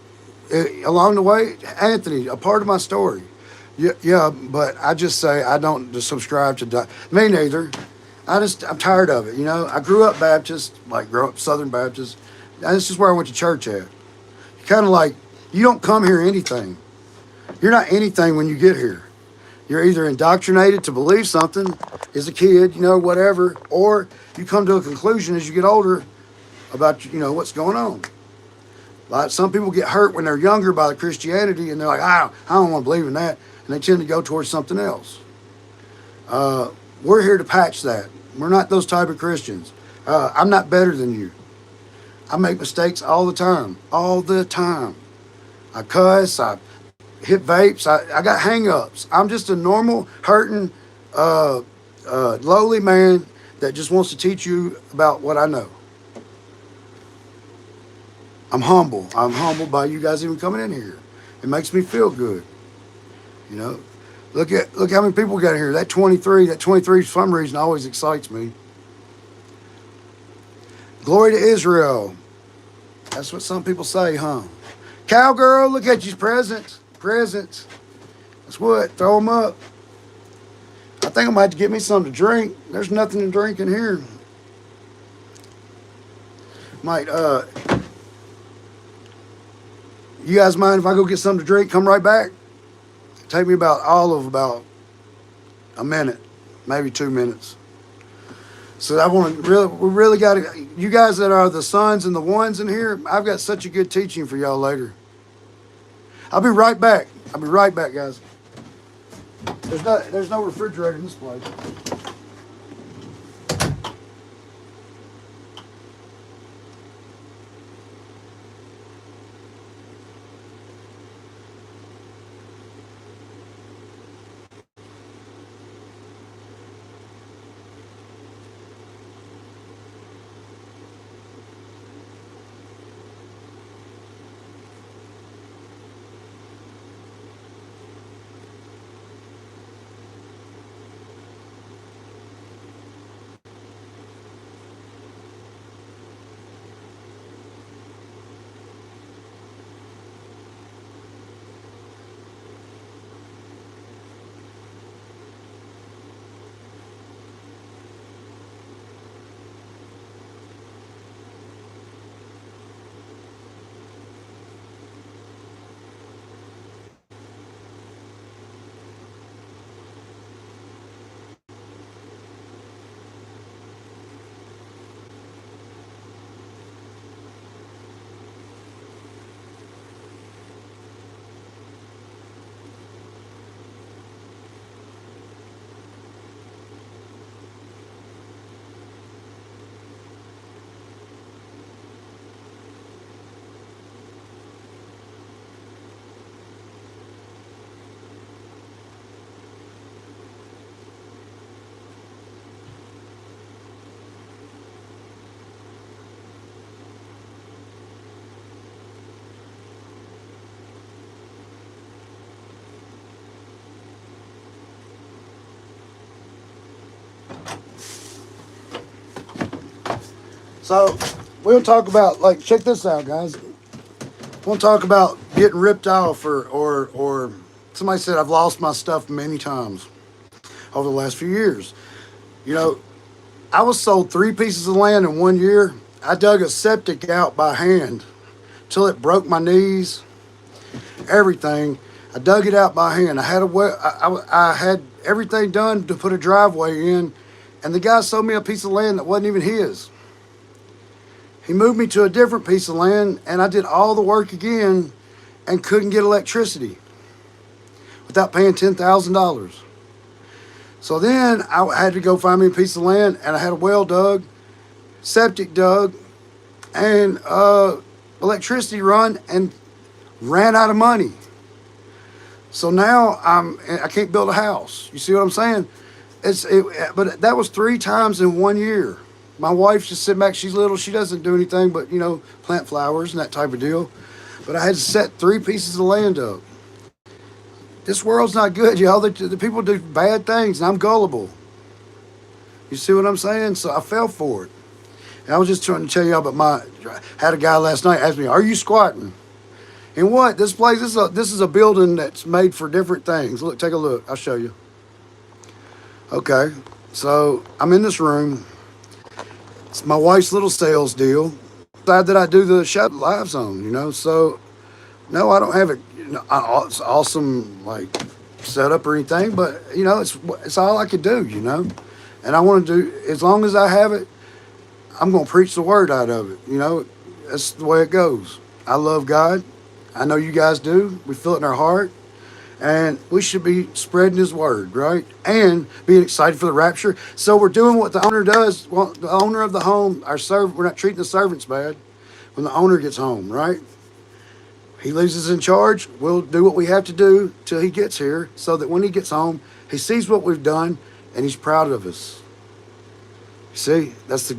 A: the way, Anthony, a part of my story. Yeah, but I just say I don't subscribe to me neither. I'm tired of it. I grew up Baptist, grew up Southern Baptist. This is where I went to church at. Kind of like, you don't come here anything. You're not anything when you get here. You're either indoctrinated to believe something as a kid, whatever, or you come to a conclusion as you get older about, what's going on. Like, some people get hurt when they're younger by the Christianity, and they're like, I don't want to believe in that, and they tend to go towards something else. We're here to patch that. We're not those type of Christians. I'm not better than you. I make mistakes all the time. I cuss, I hit vapes, I got hang-ups. I'm just a normal, hurting, lowly man that just wants to teach you about what I know. I'm humble. I'm humbled by you guys even coming in here. It makes me feel good. Look how many people got here. That 23 for some reason always excites me. Glory to Israel. That's what some people say, huh? Cowgirl, look at you, presents. That's what, throw them up. I think I might have to get me something to drink. There's nothing to drink in here. Might you guys mind if I go get something to drink? Come right back. Take me about a minute, maybe 2 minutes. So I want to really, we really got to, you guys that are the sons and the ones in here, I've got such a good teaching for y'all later. I'll be right back. I'll be right back, guys. There's no refrigerator in this place. So we'll talk about, like, check this out, guys. We'll talk about getting ripped off, or somebody said I've lost my stuff many times over the last few years. You know, I was sold 3 pieces of land in 1 year. I dug a septic out by hand till it broke my knees, everything. I dug it out by hand. I had I had everything done to put a driveway in, and the guy sold me a piece of land that wasn't even his. He moved me to a different piece of land, and I did all the work again and couldn't get electricity without paying $10,000. So then I had to go find me a piece of land, and I had a well dug, septic dug, and electricity run, and ran out of money. So now I can't build a house. You see what I'm saying? But that was 3 times in 1 year. My wife's just sitting back. She's little. She doesn't do anything but, plant flowers and that type of deal. But I had to set 3 pieces of land up. This world's not good, y'all. The people do bad things, and I'm gullible. You see what I'm saying? So I fell for it. And I was just trying to tell y'all about had a guy last night ask me, "Are you squatting?" And what? This place, this is a building that's made for different things. Look, take a look. I'll show you. Okay. So I'm in this room. It's my wife's little sales deal. Side that I do the show lives on, So, no, I don't have it's awesome, like, setup or anything, but, it's all I could do, And I want to do, as long as I have it, I'm going to preach the word out of it, That's the way it goes. I love God. I know you guys do. We feel it in our heart. And we should be spreading his word, right? And being excited for the rapture. So we're doing what the owner does. Well, the owner of the home, we're not treating the servants bad when the owner gets home, right? He leaves us in charge. We'll do what we have to do till he gets here, so that when he gets home, he sees what we've done and he's proud of us. You see, that's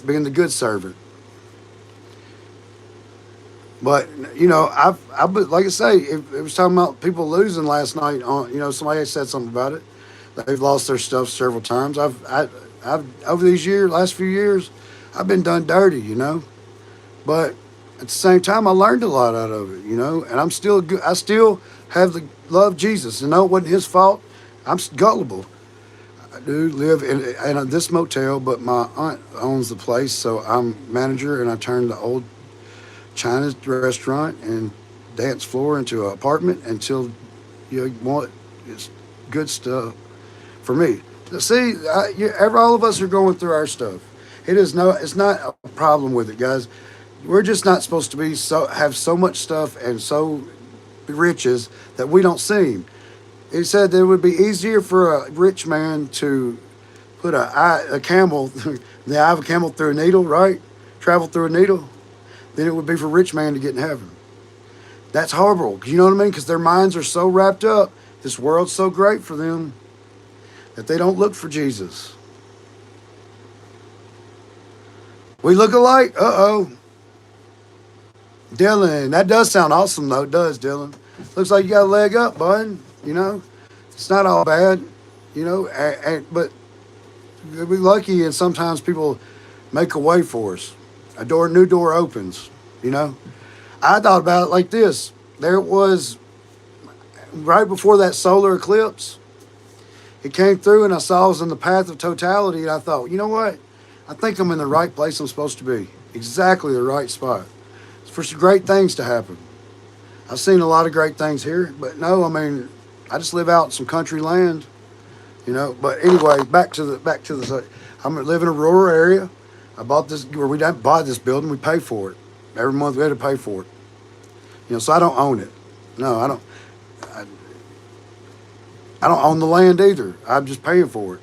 A: being the good servant. But, I've like I say, it was talking about people losing last night on, somebody said something about it. They've lost their stuff several times. I've over these last few years, I've been done dirty, But at the same time, I learned a lot out of it, And I'm still good. I still have the love Jesus. And no, it wasn't his fault. I'm gullible. I do live in this motel, but my aunt owns the place, so I'm manager, and I turned the old China restaurant and dance floor into an apartment until you want it's good stuff for me. See, all of us are going through our stuff. It's not a problem with it, guys. We're just not supposed to be have so much stuff and so riches that we don't see. He said that it would be easier for a rich man to put a camel, the eye of a camel through a needle, right? Travel through a needle, than it would be for a rich man to get in heaven. That's horrible. You know what I mean? Because their minds are so wrapped up. This world's so great for them that they don't look for Jesus. We look alike? Uh-oh. Dylan, that does sound awesome, though. It does, Dylan. Looks like you got a leg up, bud. You know, it's not all bad, you know, but we're lucky, and sometimes people make a way for us. New door opens, you know. I thought about it like this. There it was right before that solar eclipse. It came through, and I saw I was in the path of totality, and I thought, you know what? I think I'm in the right place I'm supposed to be. Exactly the right spot. It's for some great things to happen. I've seen a lot of great things here, but no, I mean, I just live out in some country land, you know. But anyway, back to the. I'm live in a rural area. I bought this where we don't buy this building. We pay for it every month. We had to pay for it, you know. So I don't own it. No, I don't. I don't own the land either. I'm just paying for it.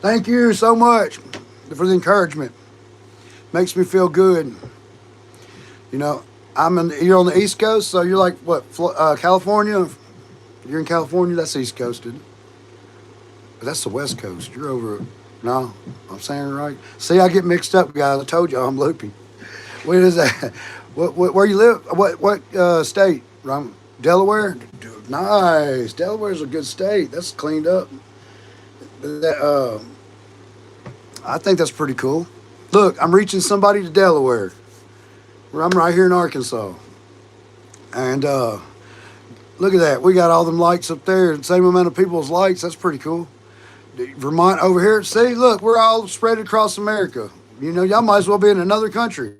A: Thank you so much for the encouragement. Makes me feel good. You know, you're on the East Coast, so you're like, what, California? You're in California? That's East Coast, isn't it? But that's the West Coast. You're over, no, I'm saying it right. See, I get mixed up, guys. I told you I'm loopy. What is that? Where you live? What state? Delaware? Nice. Delaware's a good state. That's cleaned up. I think that's pretty cool. Look, I'm reaching somebody to Delaware. I'm right here in Arkansas. And look at that. We got all them lights up there. The same amount of people's lights. That's pretty cool. Vermont over here. See, look, we're all spread across America. You know, y'all might as well be in another country.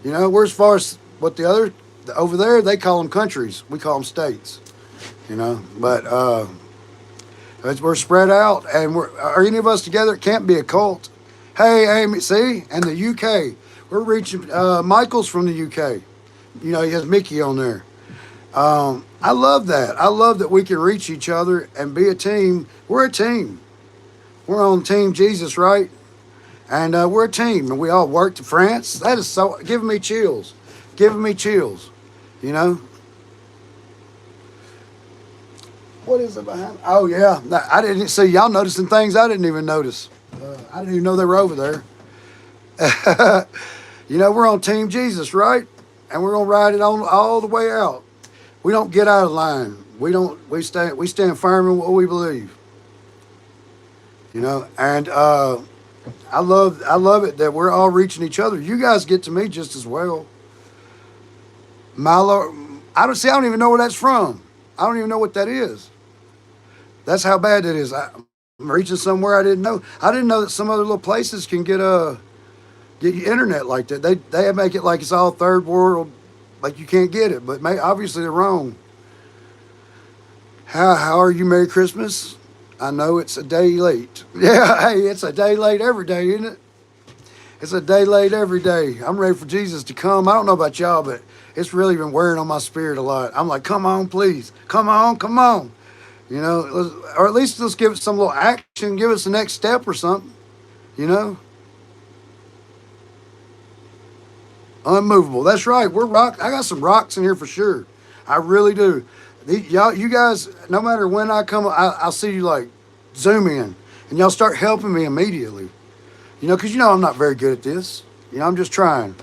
A: You know, we're as far as what over there, they call them countries. We call them states. You know, but we're spread out, and are any of us together? It can't be a cult. Hey, Amy, see? And the UK. We're reaching, Michael's from the UK. You know, he has Mickey on there. I love that. I love that we can reach each other and be a team. We're a team. We're on Team Jesus, right? And we're a team, and we all work to France. That is so giving me chills. Giving me chills, you know? What is it behind? Oh, yeah. I didn't see y'all noticing things I didn't even notice. I didn't even know they were over there. You know, we're on Team Jesus, right? And we're going to ride it on all the way out. We don't get out of line. We stand firm in what we believe. You know, and I love it that we're all reaching each other. You guys get to me just as well. Milo, I don't even know where that's from. I don't even know what that is. That's how bad it is. I'm reaching somewhere I didn't know. I didn't know that some other little places can get you internet like that. They make it like it's all third world, like you can't get it. But obviously they're wrong. How are you? Merry Christmas. I know it's a day late. Yeah, hey, it's a day late every day, isn't it? It's a day late every day. I'm ready for Jesus to come. I don't know about y'all, but it's really been wearing on my spirit a lot. I'm like, come on, please. Come on, come on. You know, or at least let's give it some little action. Give us the next step or something. You know? Unmovable. That's right. We're rock. I got some rocks in here for sure. I really do. You guys, no matter when I come, I'll see you like zoom in, and y'all start helping me immediately. You know, because you know I'm not very good at this. You know, I'm just trying.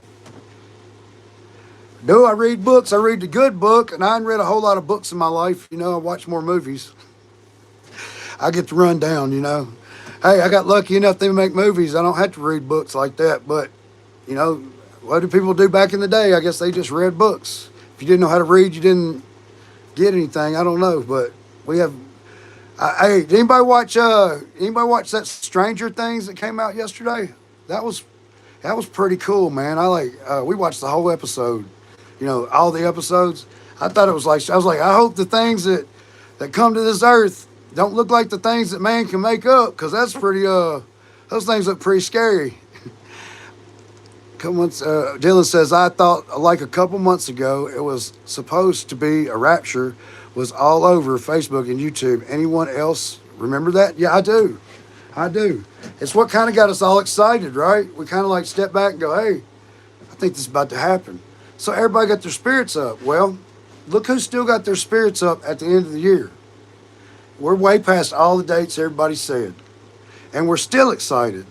A: Do I read books? I read the good book, and I haven't read a whole lot of books in my life. You know, I watch more movies. I get to run down, you know. Hey, I got lucky enough they make movies. I don't have to read books like that. But, you know, what did people do back in the day? I guess they just read books. If you didn't know how to read, you didn't get anything. I don't know, but we have. Hey, did anybody watch that Stranger Things that came out yesterday? That was that was pretty cool, man. I like we watched the whole episode. All the episodes. I thought it was like I was like I hope the things that come to this earth don't look like the things that man can make up, because that's pretty those things look pretty scary. Dylan says, I thought like a couple months ago it was supposed to be a rapture was all over Facebook and YouTube. Anyone else remember that? Yeah, I do. I do. It's what kind of got us all excited, right? We kind of like step back and go, hey, I think this is about to happen. So everybody got their spirits up. Well, look who still got their spirits up at the end of the year. We're way past all the dates everybody said. And we're still excited.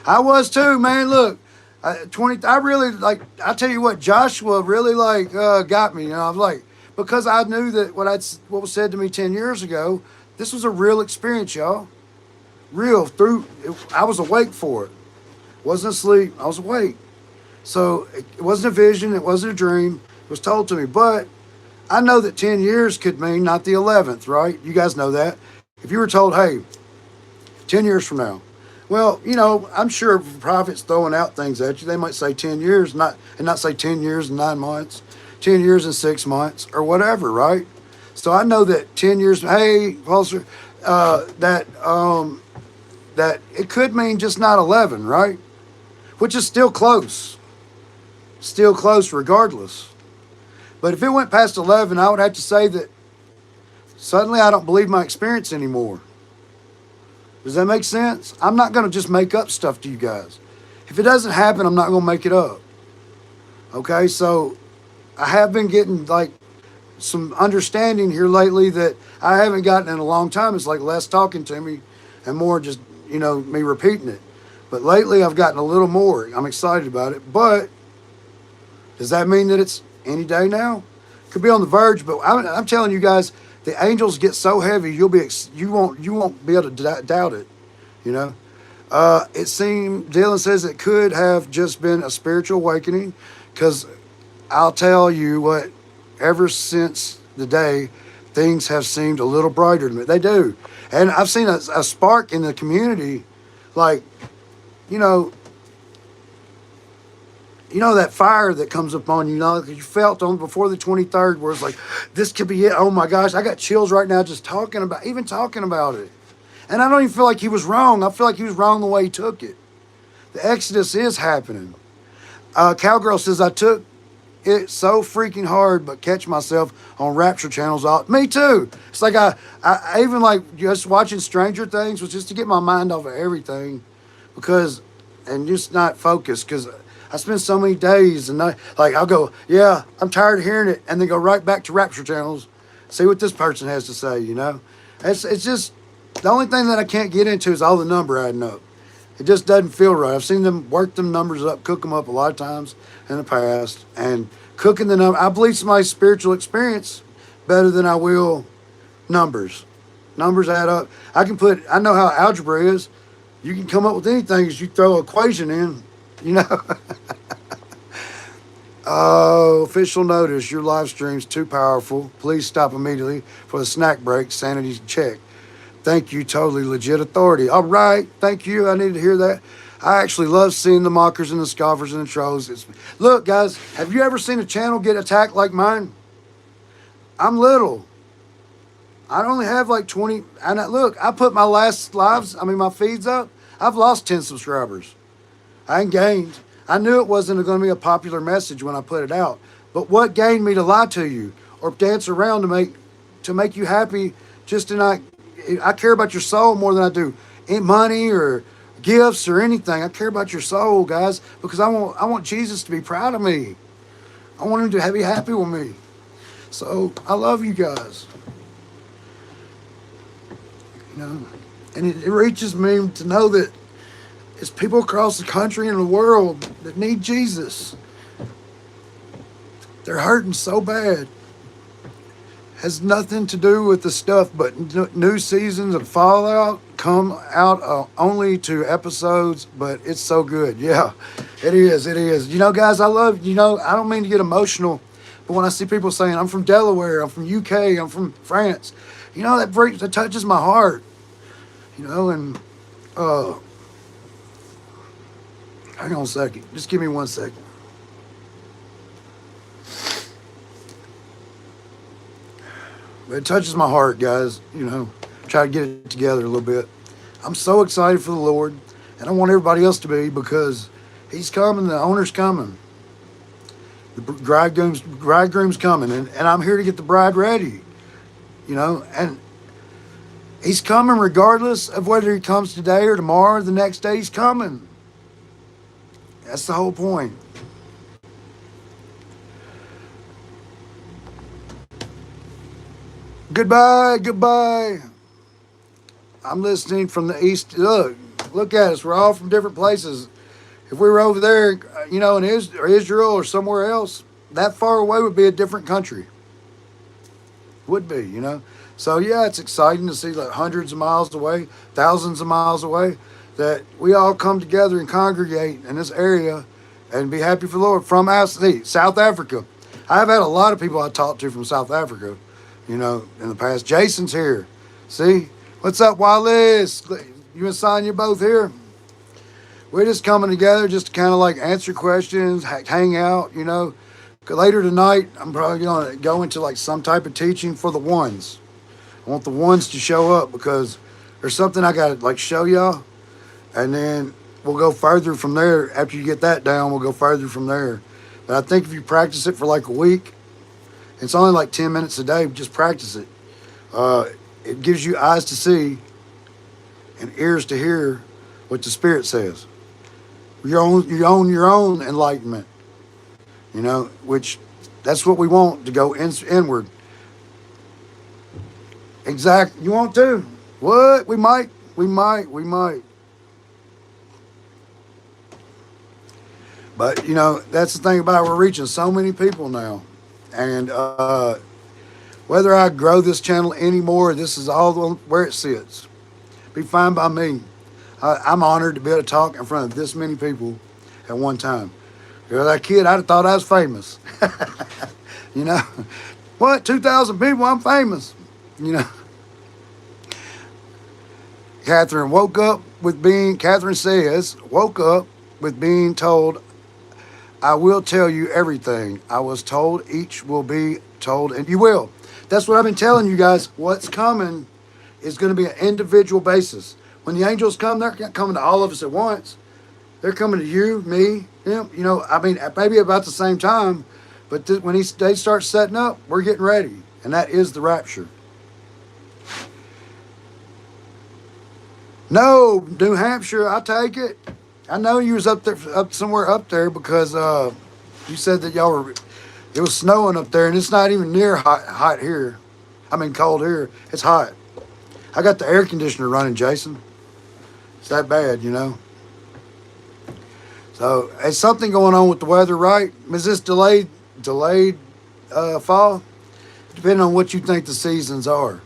A: I was too, man. Look, I really like. I tell you what, Joshua really like got me. I was like, because I knew that what was said to me 10 years ago. This was a real experience, y'all. Real I was awake for it. Wasn't asleep. I was awake. So it wasn't a vision. It wasn't a dream. It was told to me. But I know that 10 years could mean not the 11th, right? You guys know that. If you were told, hey, 10 years from now. Well, I'm sure prophets throwing out things at you, they might say 10 years, not say 10 years and 9 months, 10 years and 6 months, or whatever, right? So I know that 10 years, hey, Pulsar, that it could mean just not 11, right? Which is still close. Still close regardless. But if it went past 11, I would have to say that suddenly I don't believe my experience anymore. Does that make sense? I'm not going to just make up stuff to you guys. If it doesn't happen, I'm not going to make it up. Okay, so I have been getting like some understanding here lately that I haven't gotten in a long time. It's like less talking to me and more just, me repeating it. But lately I've gotten a little more. I'm excited about it. But does that mean that it's any day now? Could be on the verge, but I'm telling you guys, the angels get so heavy, you won't be able to doubt it. It seemed Dylan says it could have just been a spiritual awakening, because I'll tell you what, ever since the day, things have seemed a little brighter to me. They do, and I've seen a spark in the community, like, that fire that comes upon you, you felt on before the 23rd, where it's like, this could be it. Oh my gosh, I got chills right now just talking about it. And I don't even feel like he was wrong. I feel like he was wrong the way he took it. The Exodus is happening. Cowgirl says, I took it so freaking hard, but catch myself on Rapture channels. Me too. It's like I even like just watching Stranger Things was just to get my mind off of everything, and just not focus, because I spend so many days and I'll go, yeah, I'm tired of hearing it, and then go right back to Rapture channels, see what this person has to say. It's just the only thing that I can't get into is all the number adding up. It just doesn't feel right. I've seen them work them numbers up, cook them up a lot of times in the past, and cooking the number. I believe somebody's spiritual experience better than I will numbers. Numbers add up. I know how algebra is. You can come up with anything as you throw an equation in. Oh, official notice, your live stream's too powerful. Please stop immediately for the snack break. Sanity check. Thank you, totally legit authority. All right, thank you. I need to hear that. I actually love seeing the mockers and the scoffers and the trolls. Look, guys, have you ever seen a channel get attacked like mine? I'm little. I only have like 20. And look, I put my my feeds up. I've lost 10 subscribers. I ain't gained. I knew it wasn't going to be a popular message when I put it out. But what gained me to lie to you or dance around to make you happy? I care about your soul more than I do money or gifts or anything. I care about your soul, guys, because I want Jesus to be proud of me. I want him to be happy with me. So I love you guys. And it reaches me to know that it's people across the country and the world that need Jesus. They're hurting so bad. Has nothing to do with the stuff, but new seasons of Fallout come out only 2 episodes, but it's so good. Yeah, it is. It is. Guys, I love, I don't mean to get emotional, But when I see people saying, I'm from Delaware, I'm from UK, I'm from France, that touches my heart, and uh, hang on a second. Just give me 1 second. But it touches my heart, guys, try to get it together a little bit. I'm so excited for the Lord, and I want everybody else to be, because He's coming, the owner's coming. The bridegroom's coming, and I'm here to get the bride ready, and He's coming regardless of whether He comes today or tomorrow or the next day. He's coming. That's the whole point. Goodbye. I'm listening from the east. Look at us. We're all from different places. If we were over there, in Israel or somewhere else, that far away would be a different country. Would be, So, yeah, it's exciting to see like hundreds of miles away, thousands of miles away, that we all come together and congregate in this area and be happy for the Lord. From South Africa. I've had a lot of people I talked to from South Africa, in the past. Jason's here. See? What's up, Wallace? You and Sonya both here? We're just coming together just to kind of like answer questions, hang out, Later tonight, I'm probably going to go into like some type of teaching for the ones. I want the ones to show up, because there's something I got to like show y'all. And then we'll go further from there. After you get that down, we'll go further from there. But I think if you practice it for like a week, it's only like 10 minutes a day. Just practice it. It gives you eyes to see and ears to hear what the Spirit says. Your own enlightenment. Which that's what we want, to go inward. Exactly. You want to? What? We might. But, that's the thing about it. We're reaching so many people now. And whether I grow this channel anymore, this is all where it sits. Be fine by me. I'm honored to be able to talk in front of this many people at one time. As a kid, I'd have thought I was famous. What? 2,000 people? I'm famous. Catherine says, woke up with being told, I will tell you everything. I was told each will be told, and you will. That's what I've been telling you guys. What's coming is going to be an individual basis. When the angels come, they're not coming to all of us at once. They're coming to you, me, him. Maybe about the same time. But when they start setting up, we're getting ready. And that is the rapture. No, New Hampshire, I'll take it. I know you was somewhere up there, because you said that it was snowing up there, and it's not even near hot here. Cold here. It's hot. I got the air conditioner running, Jason. It's that bad, So, there's something going on with the weather, right? Is this delayed fall? Depending on what you think the seasons are.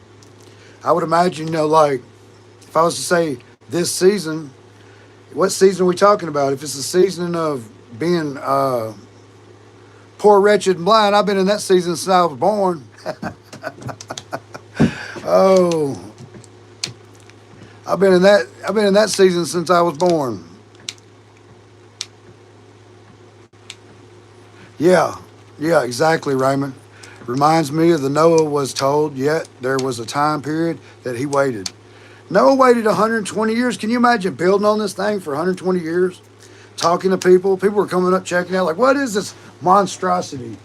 A: I would imagine, if I was to say this season, what season are we talking about? If it's the season of being poor, wretched, and blind, I've been in that season since I was born. Oh, I've been in that season since I was born. Yeah, exactly, Raymond. Reminds me of the Noah was told, yet there was a time period that he waited. Noah waited 120 years. Can you imagine building on this thing for 120 years? Talking to people. People were coming up, checking out, like, what is this monstrosity?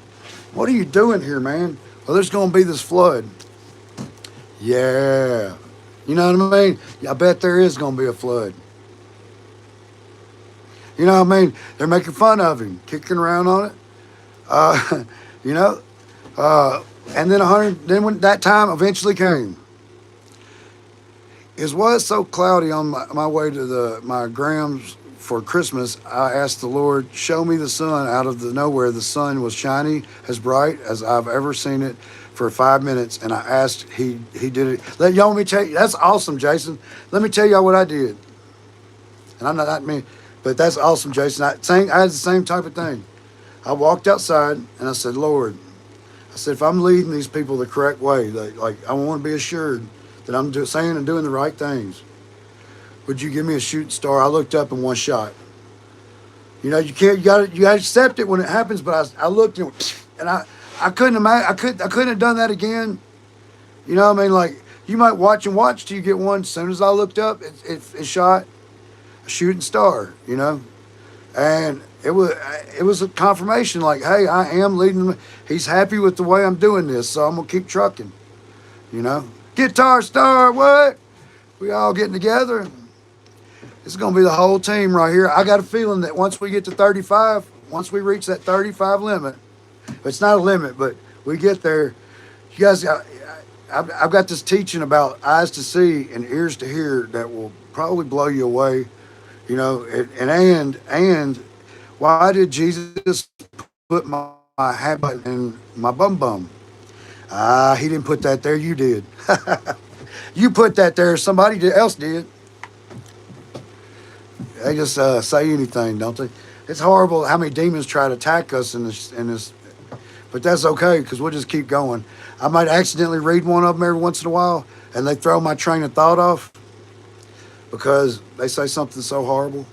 A: What are you doing here, man? Well, there's going to be this flood. Yeah. You know what I mean? I bet there is going to be a flood. You know what I mean? They're making fun of him, kicking around on it. And then when that time eventually came. It was so cloudy on my way to my grams for Christmas. I asked the Lord, show me the sun out of the nowhere. The sun was shiny, as bright as I've ever seen it for 5 minutes. And I asked, he did it. Let me tell you, that's awesome, Jason. Let me tell y'all what I did. And I'm not me, but that's awesome, Jason. I had the same type of thing. I walked outside and I said, Lord, said, if I'm leading these people the correct way, like I want to be assured that I'm saying and doing the right things. Would you give me a shooting star? I looked up in one shot. You know, you can't. You got to accept it when it happens. But I looked and I couldn't imagine. I couldn't have done that again. You know what I mean? Like you might watch and watch till you get one. As soon as I looked up, it shot a shooting star. You know, and it was a confirmation. Like, hey, I am leading them. He's happy with the way I'm doing this, so I'm gonna keep trucking. You know, guitar star. What? We all getting together. It's going to be the whole team right here. I got a feeling that once we get to 35, once we reach that 35 limit, it's not a limit, but we get there. You guys, I've got this teaching about eyes to see and ears to hear that will probably blow you away. You know, and why did Jesus put my hat button in my bum bum? He didn't put that there. You did. You put that there. Somebody else did. They just say anything, don't they? It's horrible how many demons try to attack us in this, but that's okay because we'll just keep going. I might accidentally read one of them every once in a while, and they throw my train of thought off because they say something so horrible.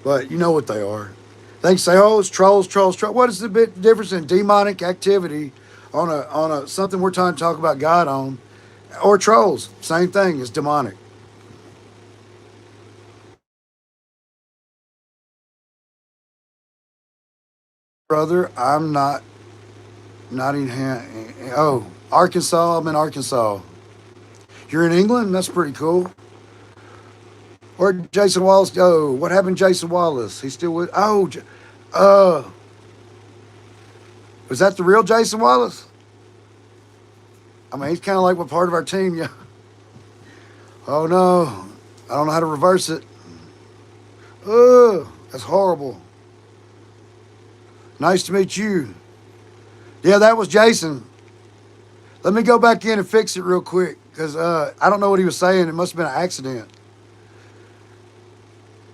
A: But you know what they are. They say, "Oh, it's trolls, trolls, trolls." What is the difference in demonic activity on a something we're trying to talk about God on, or trolls? Same thing. It's demonic. Brother, I'm not Nottingham. Oh, Arkansas. I'm in Arkansas. You're in England? That's pretty cool. Where'd Jason Wallace go? What happened to Jason Wallace? He's still with. Oh, uh, was that the real Jason Wallace? I mean, he's kind of like what part of our team, yeah. Oh no, I don't know how to reverse it. That's horrible. Nice to meet you. Yeah, that was Jason. Let me go back in and fix it real quick because I don't know what he was saying. It must have been an accident.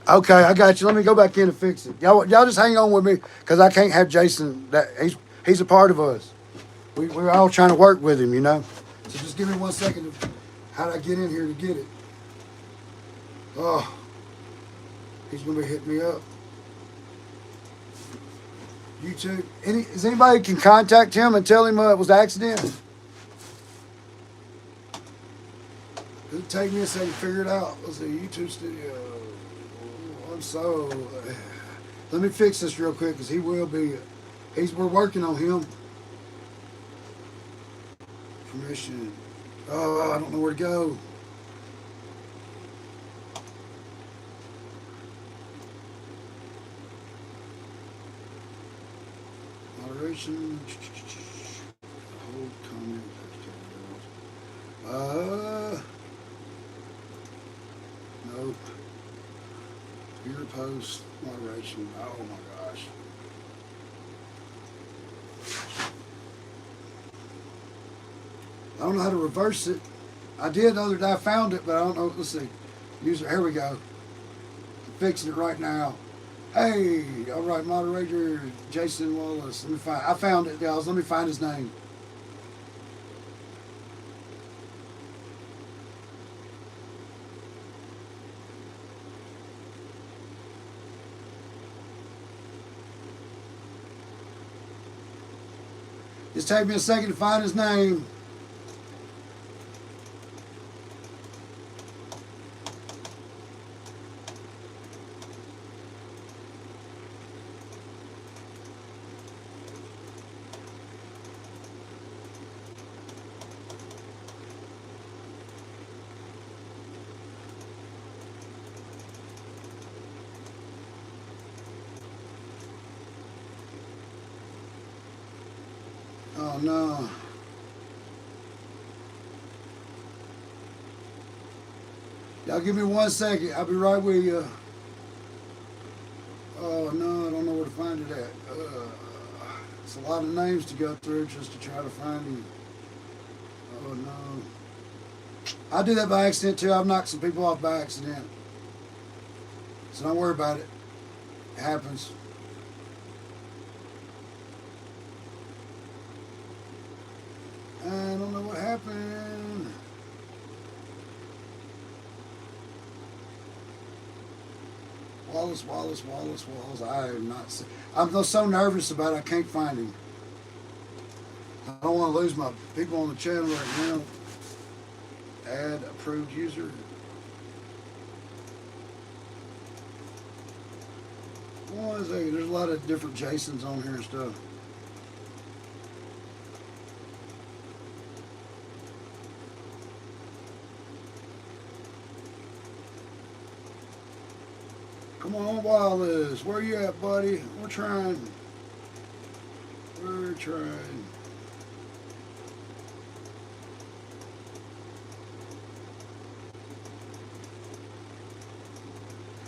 A: Okay, I got you. Let me go back in and fix it. Y'all just hang on with me because I can't have Jason. That he's a part of us. We're all trying to work with him, you know. So just give me 1 second. How did I get in here to get it? Oh, he's gonna be hitting me up. YouTube. Is anybody can contact him and tell him it was an accident? It'll take me a second to figure it out. Let's see, YouTube studio. I'm so. Let me fix this real quick because he will be. We're working on him. Permission. Oh, I don't know where to go. Moderation. Hold comment. Nope. Your post moderation. Oh my gosh. I don't know how to reverse it. I did the other day. I found it, but I don't know. Let's see. User. Here we go. I'm fixing it right now. Hey, all right, moderator Jason Wallace. Let me find. I found it, guys. Let me find his name. Just take me a second to find his name. Oh no. Y'all give me 1 second. I'll be right with you. Oh no, I don't know where to find it at. It's a lot of names to go through just to try to find him. Oh no. I do that by accident too. I've knocked some people off by accident. So don't worry about it. It happens. don't know what happened. Wallace, Wallace, Wallace, Wallace. I am not. I'm so nervous about it. I can't find him. I don't want to lose my people on the channel right now. Add approved user. One second. There's a lot of different Jasons on here and stuff. Come on, Wallace. Where you at, buddy? We're trying. We're trying.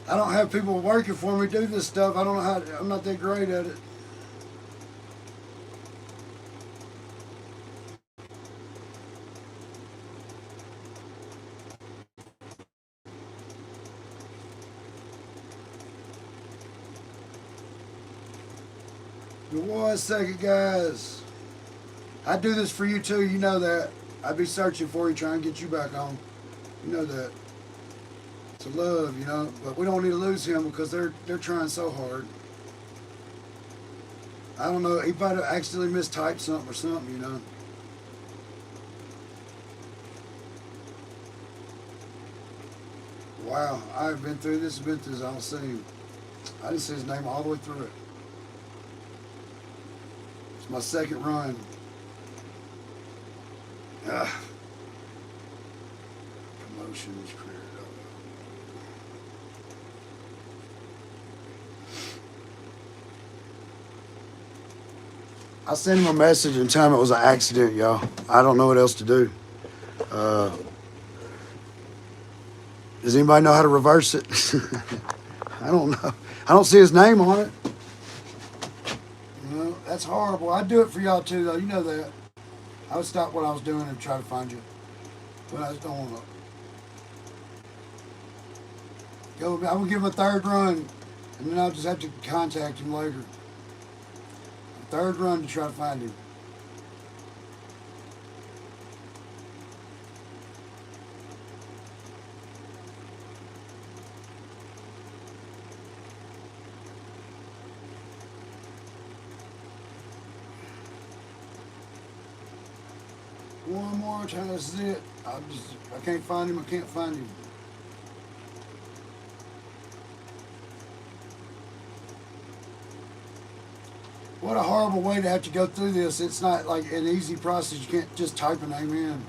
A: I don't have people working for me do this stuff. I don't know how. I'm not that great at it. But 1 second, guys. I do this for you too. You know that. I'd be searching for you, trying to get you back on. You know that. It's a love, you know. But we don't need to lose him because they're trying so hard. I don't know. He might have accidentally mistyped something or something, you know. Wow, I've been through this. I'll see him. I didn't see his name all the way through it. It's my second run. Ugh. Promotions, career. I sent him a message and tell him it was an accident, y'all. I don't know what else to do. Does anybody know how to reverse it? I don't know. I don't see his name on it. You know, that's horrible. I'd do it for y'all too, though. You know that. I would stop what I was doing and try to find you. But I just don't want to. Go. I'm going to give him a third run, and then I'll just have to contact him later. A third run to try to find him. One more time, this is it. I can't find him, I can't find him. What a horrible way to have to go through this. It's not like an easy process. You can't just type a name in.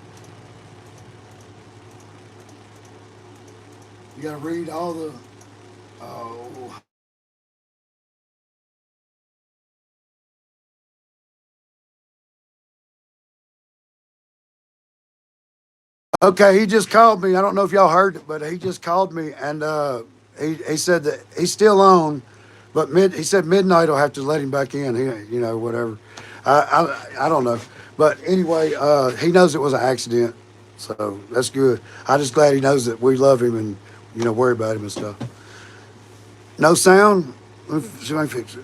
A: You gotta read all the, oh. Okay, he just called me. I don't know if y'all heard it, but he just called me and he said that he's still on, but he said midnight will have to let him back in. He, you know, whatever. I don't know, but anyway, he knows it was an accident, so that's good. I'm just glad he knows that we love him and you know worry about him and stuff. No sound. Let me see if I can fix it.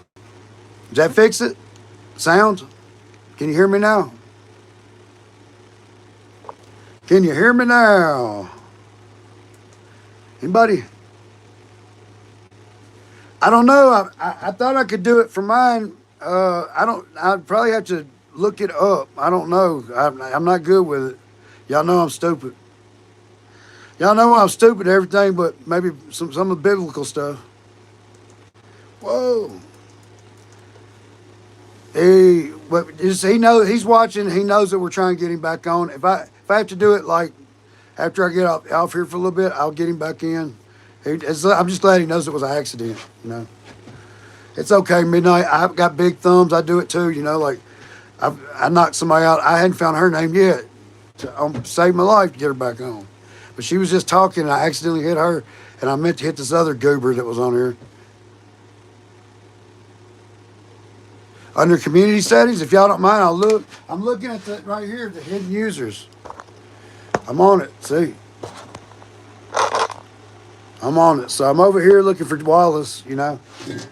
A: Does that fix it? Sound? Can you hear me now? Can you hear me now? Anybody? I don't know. I thought I could do it for mine. I'd probably have to look it up. I don't know. I'm not good with it. Y'all know I'm stupid. Y'all know I'm stupid at everything, but maybe some of the biblical stuff. Whoa. He knows he's watching. He knows that we're trying to get him back on. If I have to do it like after I get off here for a little bit, I'll get him back in. I'm just glad he knows it was an accident. You know, it's okay. Midnight. I've got big thumbs. I do it too. You know, like I knocked somebody out. I hadn't found her name yet to save my life to get her back on. But she was just talking, and I accidentally hit her, and I meant to hit this other goober that was on here. Under community settings, if y'all don't mind, I'll look. I'm looking at that right here, the hidden users. I'm on it, see? I'm on it. So I'm over here looking for Wallace, you know.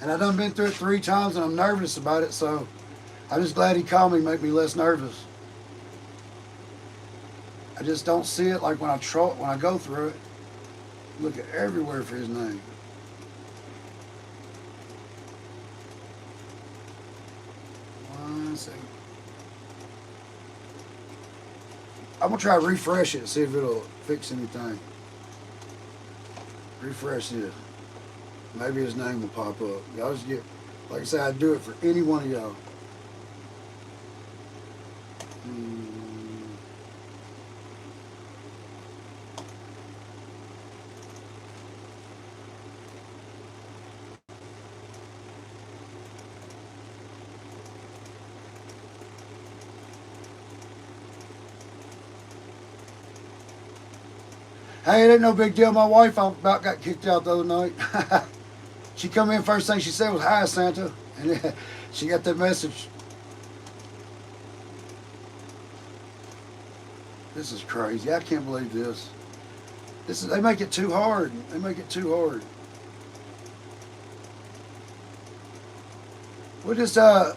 A: And I've done been through it 3 times and I'm nervous about it, so I'm just glad he called me, make me less nervous. I just don't see it like when when I go through it. Look at everywhere for his name. One second. I'm gonna try to refresh it and see if it'll fix anything. Refresh it. Maybe his name will pop up. Y'all just get, like I said, I'd do it for any one of y'all. Hmm. Hey, it ain't no big deal. My wife about got kicked out the other night. She come in, first thing she said was, "Hi, Santa." And then she got that message. This is crazy. I can't believe this. They make it too hard. They make it too hard. We'll just I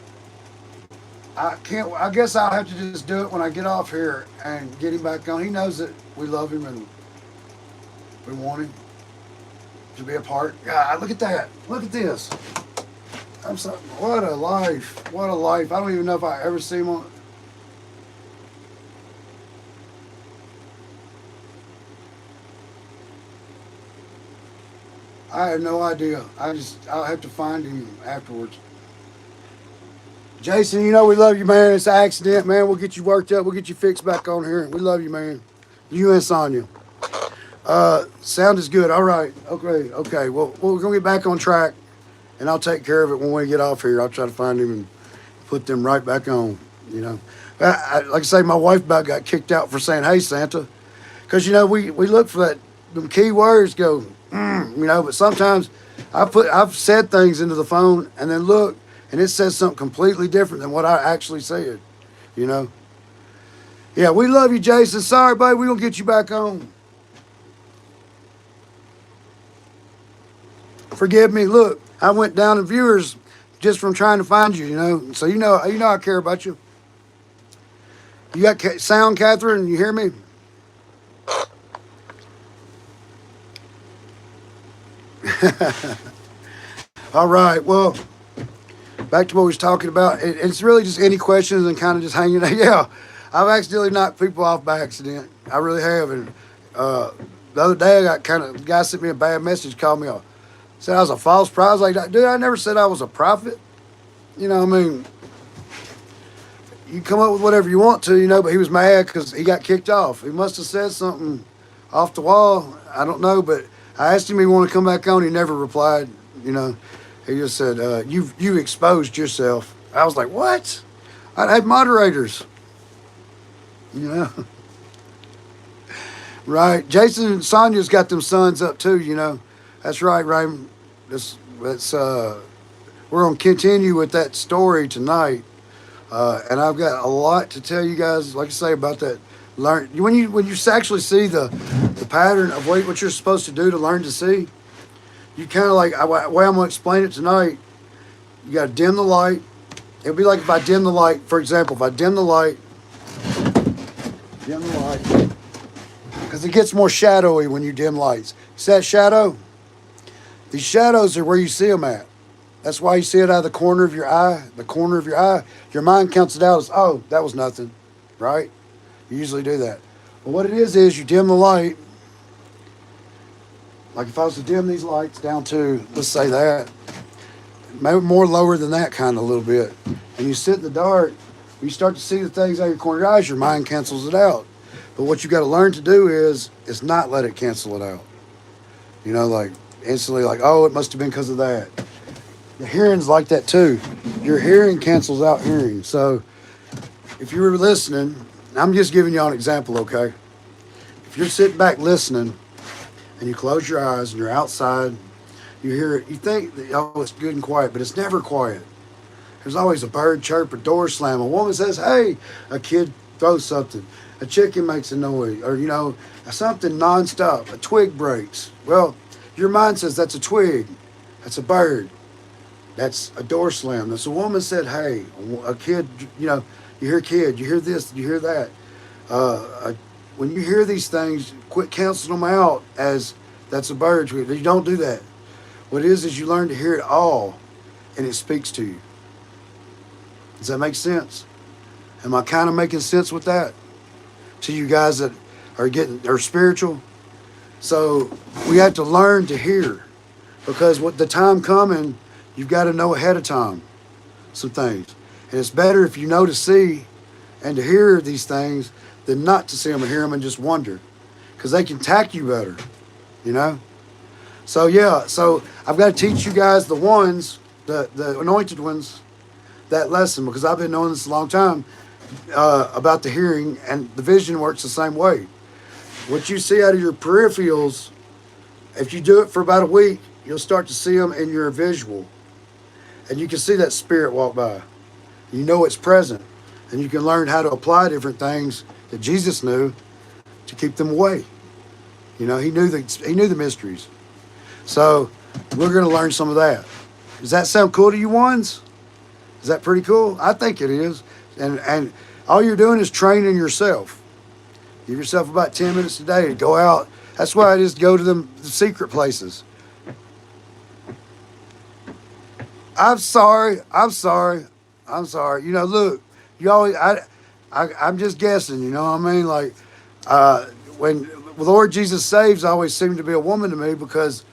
A: can't. I guess I'll have to just do it when I get off here and get him back on. He knows that we love him and we want him to be a part. God, look at that. Look at this. I'm so, what a life. What a life. I don't even know if I ever see him on. I have no idea. I'll have to find him afterwards. Jason, you know we love you, man. It's an accident, man. We'll get you worked up. We'll get you fixed back on here. We love you, man. You and Sonya. Sound is good. All right. Okay. Okay. Well, we're going to get back on track, and I'll take care of it when we get off here. I'll try to find him and put them right back on, you know. Like I say, my wife about got kicked out for saying, "Hey, Santa." Because, you know, we look for them key words, go, you know, but sometimes I've said things into the phone and then look, and it says something completely different than what I actually said, you know. Yeah, we love you, Jason. Sorry, buddy. We're going to get you back on. Forgive me. Look, I went down in viewers just from trying to find you, you know. So you know I care about you. You got sound, Catherine? You hear me? All right. Well, back to what we was talking about. It's really just any questions and kind of just hanging out. Yeah, I've accidentally knocked people off by accident. I really have. And the other day, the guy sent me a bad message, called me said I was a false prophet. I was like, dude, I never said I was a prophet. You know, I mean, you come up with whatever you want to, you know, but he was mad because he got kicked off. He must have said something off the wall. I don't know, but I asked him if he wanted to come back on. He never replied, you know. He just said, you exposed yourself. I was like, what? I had moderators, you know. Right. Jason and Sonya's got them sons up too, you know. That's right, Raymond. We're going to continue with that story tonight. And I've got a lot to tell you guys, like I say, about that. When you actually see the pattern of what you're supposed to do to learn to see, you kind of like, the way I'm going to explain it tonight, you got to dim the light. It'll be like if I dim the light, for example, if I dim the light, because it gets more shadowy when you dim lights. See that shadow? These shadows are where you see them at. That's why you see it out of the corner of your eye. The corner of your eye. Your mind counts it out as, oh, that was nothing, right? You usually do that. But what it is you dim the light. Like if I was to dim these lights down to, let's say that, maybe more lower than that kind of a little bit. And you sit in the dark, you start to see the things out of your corner of your eyes, your mind cancels it out. But what you got to learn to do is not let it cancel it out. You know, like instantly like, oh, it must have been because of that. The hearing's like that too. Your hearing cancels out hearing. So if you were listening, I'm just giving you an example, okay? If you're sitting back listening and you close your eyes and you're outside, you hear it, you think that, oh, it's good and quiet, but it's never quiet. There's always a bird chirp, a door slam, a woman says, hey, a kid throws something, a chicken makes a noise, or, you know, something nonstop, a twig breaks. Well, your mind says that's a twig, that's a bird, that's a door slam, that's a woman said, hey, a kid, you know, you hear kid, you hear this, you hear that. when you hear these things, quit canceling them out as that's a bird tweet. You don't do that. What it is you learn to hear it all, and it speaks to you. Does that make sense? Am I kind of making sense with that to you guys that are spiritual? So we have to learn to hear, because what the time coming, you've got to know ahead of time some things, and it's better if you know to see and to hear these things than not to see them and hear them and just wonder, because they can tack you better, you know. So yeah, so I've got to teach you guys the anointed ones, that lesson, because I've been knowing this a long time about the hearing, and the vision works the same way. What you see out of your peripherals, if you do it for about a week, you'll start to see them in your visual, and you can see that spirit walk by. You know it's present, and you can learn how to apply different things that Jesus knew to keep them away. You know, he knew the mysteries. So we're going to learn some of that. Does that sound cool to you ones? Is that pretty cool? I think it is. And all you're doing is training yourself. Give yourself about 10 minutes a day to go out. That's why I just go to the secret places. I'm sorry. You know, look, you always, I'm just guessing, you know what I mean? Like, when the Lord Jesus Saves always seemed to be a woman to me, because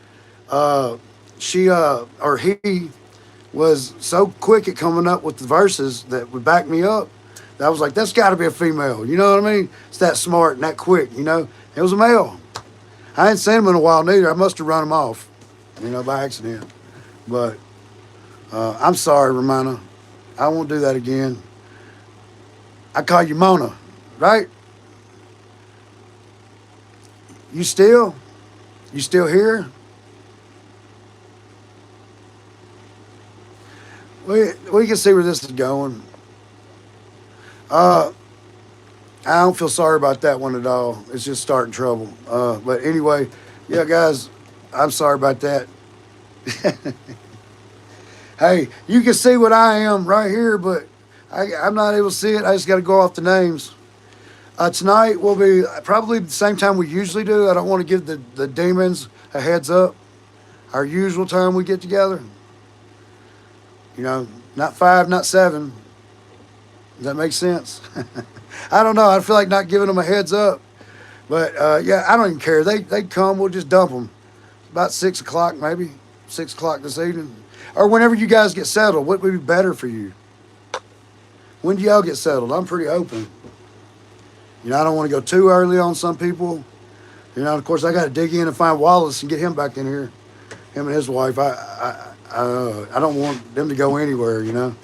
A: he was so quick at coming up with the verses that would back me up. That I was like, that's got to be a female. You know what I mean? It's that smart and that quick, you know. It was a male. I ain't seen him in a while neither. I must have run him off, you know, by accident. But I'm sorry, Romana. I won't do that again. I call you Mona, right? You still here? We can see where this is going. I don't feel sorry about that one at all. It's just starting trouble. But anyway, yeah, guys, I'm sorry about that. Hey, you can see what I am right here, but I'm not able to see it. I just got to go off the names. Tonight will be probably the same time we usually do. I don't want to give the demons a heads up. Our usual time we get together. You know, not 5, not 7. Does that make sense? I don't know. I feel like not giving them a heads up. But, yeah, I don't even care. They come. We'll just dump them. About 6 o'clock, maybe. 6 o'clock this evening. Or whenever you guys get settled. What would be better for you? When do y'all get settled? I'm pretty open. You know, I don't want to go too early on some people. You know, of course, I got to dig in and find Wallace and get him back in here. Him and his wife. I don't want them to go anywhere, you know.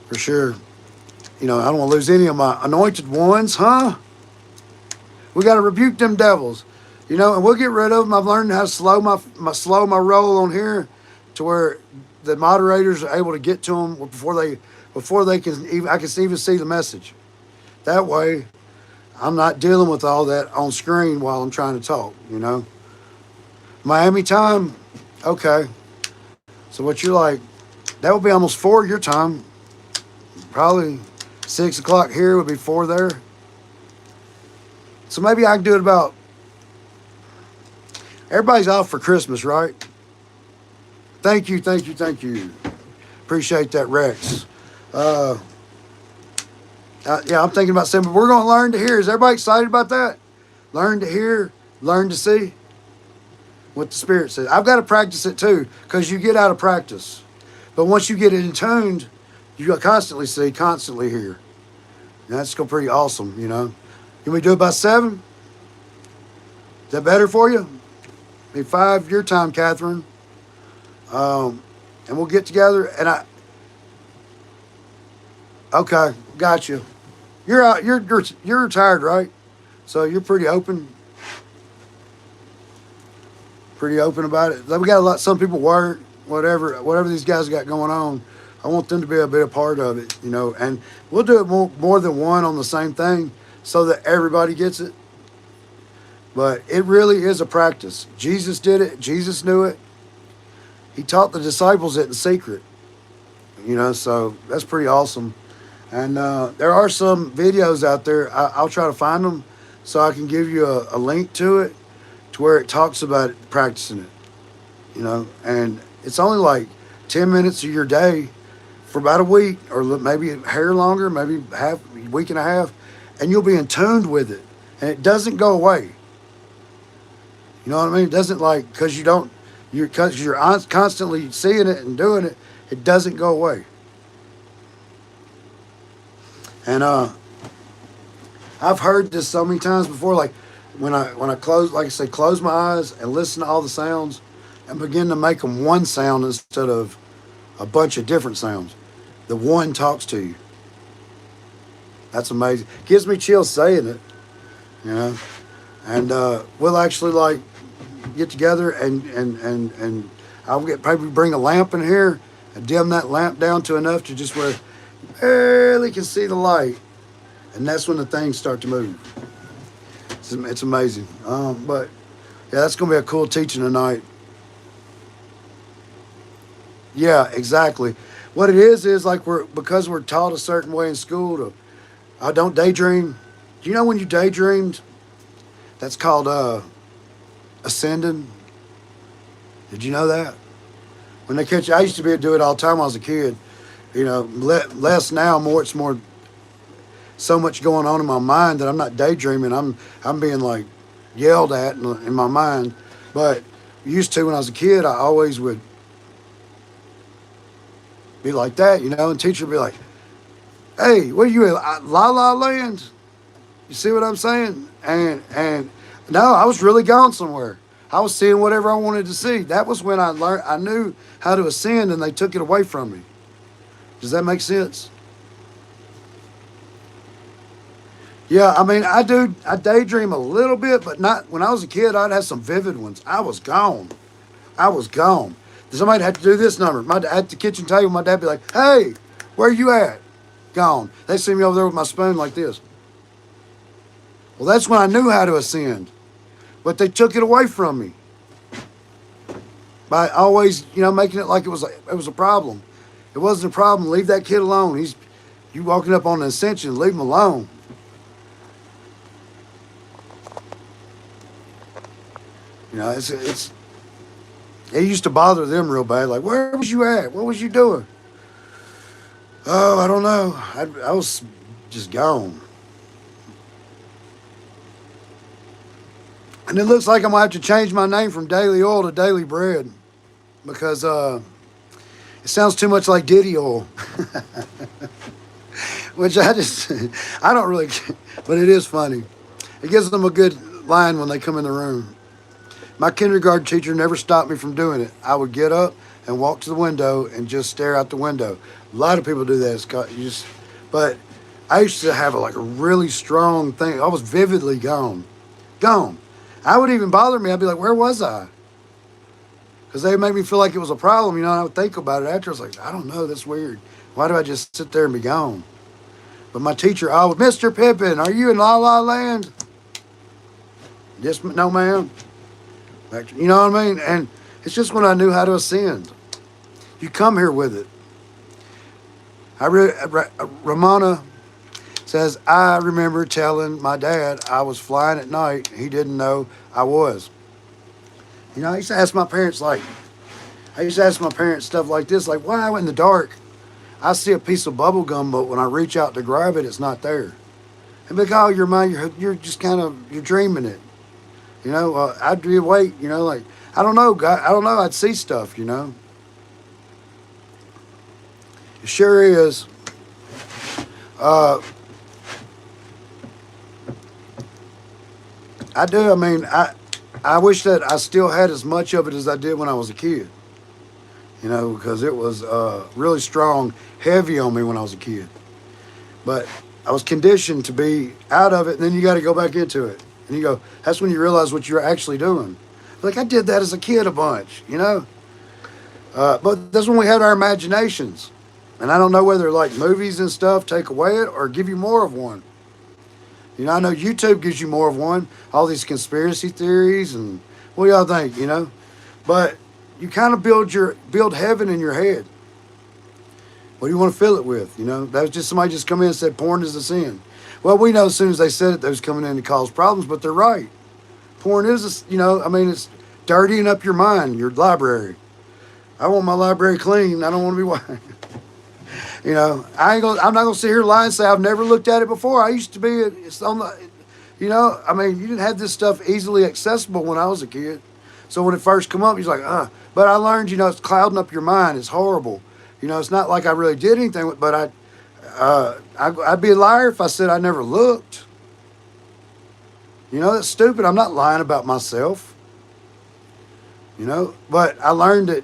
A: For sure. You know, I don't want to lose any of my anointed ones, huh? We got to rebuke them devils. You know, and we'll get rid of them. I've learned how to slow my roll on here to where the moderators are able to get to them before they can even, I can even see the message. That way, I'm not dealing with all that on screen while I'm trying to talk, you know. Miami time, okay. So what you're like, that would be almost 4 your time. Probably 6 o'clock here would be 4 there. So maybe I can do it about, everybody's off for Christmas, right? Thank you. Appreciate that, Rex. Yeah, I'm thinking about saying, but we're going to learn to hear. Is everybody excited about that? Learn to hear, learn to see what the Spirit says. I've got to practice it too, because you get out of practice. But once you get it in tuned, you constantly see, constantly hear. And that's pretty awesome, you know. Can we do it by 7? Is that better for you? Maybe 5 your time, Catherine. And we'll get together. And okay, got you. You're out. You're retired, right? So you're pretty open. Pretty open about it. We got a lot. Some people work, whatever these guys got going on. I want them to be a bit a part of it, you know. And we'll do it more than one on the same thing, so that everybody gets it. But it really is a practice. Jesus did it. Jesus knew it. He taught the disciples it in secret, you know. So that's pretty awesome. And there are some videos out there. I'll try to find them so I can give you a link to it to where it talks about practicing it, and it's only like 10 minutes of your day for about a week or maybe a hair longer, maybe half week and a half, and you'll be in tune with it, and it doesn't go away. You know what I mean? It doesn't like because you don't because you're constantly seeing it and doing it. It doesn't go away. And I've heard this so many times before. Like when I close, like I say, close my eyes and listen to all the sounds, and begin to make them one sound instead of a bunch of different sounds. The one talks to you. That's amazing. Gives me chills saying it, you know. And we'll actually like get together and I'll get probably bring a lamp in here and dim that lamp down to enough to just where you barely can see the light, and that's when the things start to move. It's amazing. But yeah, that's gonna be a cool teaching tonight. Yeah, exactly. What it is like because we're taught a certain way in school to I don't daydream. Do you know when you daydreamed? That's called ascending. Did you know that? When they catch you, I used to be able to do it all the time when I was a kid. Less now, more. It's more so much going on in my mind that I'm not daydreaming. I'm being like yelled at in my mind. But used to when I was a kid, I always would be like that, and teacher would be like, "Hey, what are you in La La Land?" You see what I'm saying? And no, I was really going somewhere. I was seeing whatever I wanted to see. That was when I knew how to ascend, and they took it away from me. Does that make sense? Yeah, I mean, I do. I daydream a little bit, but not when I was a kid. I'd have some vivid ones. I was gone. I was gone. Somebody had to do this number. At the kitchen table, my dad be like, "Hey, where you at?" Gone. They see me over there with my spoon like this. Well, that's when I knew how to ascend, but they took it away from me by always, making it like it was a problem. It wasn't a problem. Leave that kid alone. You walking up on an ascension. Leave him alone. It used to bother them real bad. Like, where was you at? What was you doing? Oh, I don't know. I was just gone. And it looks like I'm going to have to change my name from Daily Oil to Daily Bread because it sounds too much like Diddy Oil. Which I don't really, but it is funny. It gives them a good line when they come in the room. My kindergarten teacher never stopped me from doing it. I would get up and walk to the window and just stare out the window. A lot of people do that. But I used to have a really strong thing. I was vividly gone. Gone. I would even bother me. I'd be like, where was I? Because they made me feel like it was a problem, and I would think about it after. I was like, I don't know, that's weird. Why do I just sit there and be gone? But my teacher always, Mr. Pippin, are you in La La Land? Yes, no, ma'am. You know what I mean? And it's just when I knew how to ascend. You come here with it. Ramona says, I remember telling my dad I was flying at night. He didn't know I was. I used to ask my parents stuff like this, like, why in the dark I see a piece of bubble gum, but when I reach out to grab it, it's not there. And be like, oh, you're just you're dreaming it. I'd be awake, like, I don't know, God, I don't know, I'd see stuff, It sure is. I do, I wish that I still had as much of it as I did when I was a kid, because it was really strong, heavy on me when I was a kid. But I was conditioned to be out of it, and then you got to go back into it. And that's when you realize what you're actually doing. Like, I did that as a kid a bunch, But that's when we had our imaginations. And I don't know whether, like, movies and stuff take away it or give you more of one. I know YouTube gives you more of one. All these conspiracy theories and what do y'all think, But you kind of build heaven in your head. What do you want to fill it with, That was just somebody just come in and said porn is a sin. Well, we know as soon as they said it, they was coming in to cause problems, but they're right. Porn is, I mean, it's dirtying up your mind, your library. I want my library clean. I don't want to be white. I'm not gonna sit here and lie and say I've never looked at it before. I used to be. It's on the. I mean, you didn't have this stuff easily accessible when I was a kid. So when it first come up, he's like, But I learned, it's clouding up your mind. It's horrible. It's not like I really did anything with, but I'd be a liar if I said I never looked. That's stupid. I'm not lying about myself. But I learned that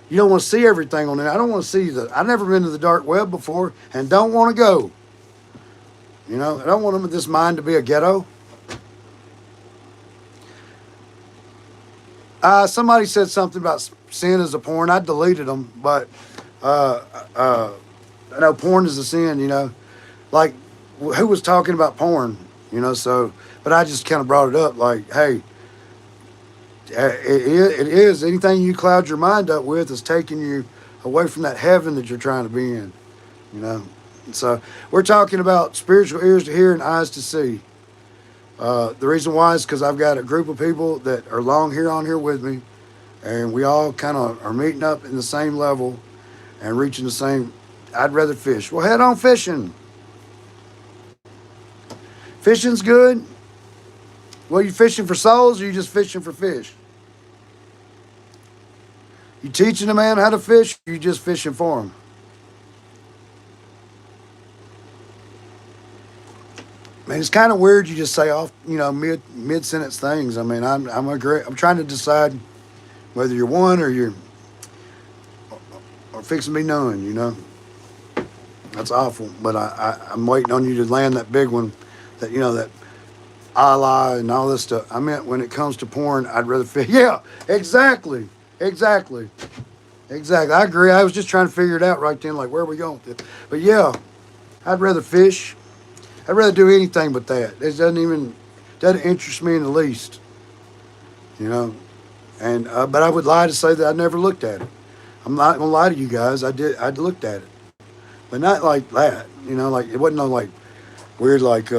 A: you don't want to see everything on there. I don't want to see I've never been to the dark web before and don't want to go. I don't want this mind to be a ghetto. Somebody said something about sin as a porn. I deleted them, but I know porn is a sin, Like, who was talking about porn, so, but I just kind of brought it up like, hey, it is. Anything you cloud your mind up with is taking you away from that heaven that you're trying to be in, So we're talking about spiritual ears to hear and eyes to see. The reason why is because I've got a group of people that are on here with me, and we all kind of are meeting up in the same level and reaching the same. I'd rather fish. Well, head on fishing. Fishing's good. Well, you fishing for souls or you just fishing for fish? You teaching a man how to fish or you just fishing for him? I mean, it's kind of weird you just say off, mid sentence things. I mean, I'm trying to decide whether you're one or fixing to be none. That's awful. But I'm waiting on you to land that big one, that Allah and all this stuff. I meant when it comes to porn, I'd rather fish. Yeah, exactly. I agree. I was just trying to figure it out right then, like, where are we going with it? But yeah, I'd rather fish. I'd rather do anything but that. It doesn't interest me in the least, And but I would lie to say that I never looked at it. I'm not gonna lie to you guys. I looked at it, but not like that. Like it wasn't no like weird like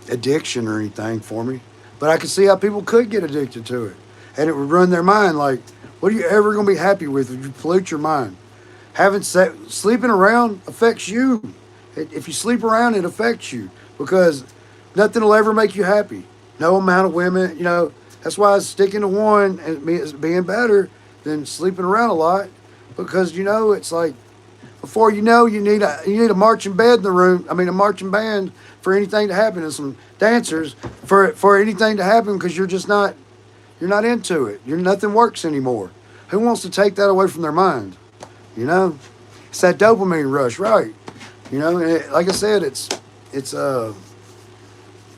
A: addiction or anything for me. But I could see how people could get addicted to it, and it would run their mind. Like, what are you ever gonna be happy with if you pollute your mind? Sleeping around affects you. If you sleep around, it affects you because nothing will ever make you happy. No amount of women, that's why sticking to one is being better than sleeping around a lot because, it's like before you need a marching band in the room. I mean, a marching band for anything to happen and some dancers for anything to happen because you're not into it. Nothing works anymore. Who wants to take that away from their mind? It's that dopamine rush, right? Like I said, it's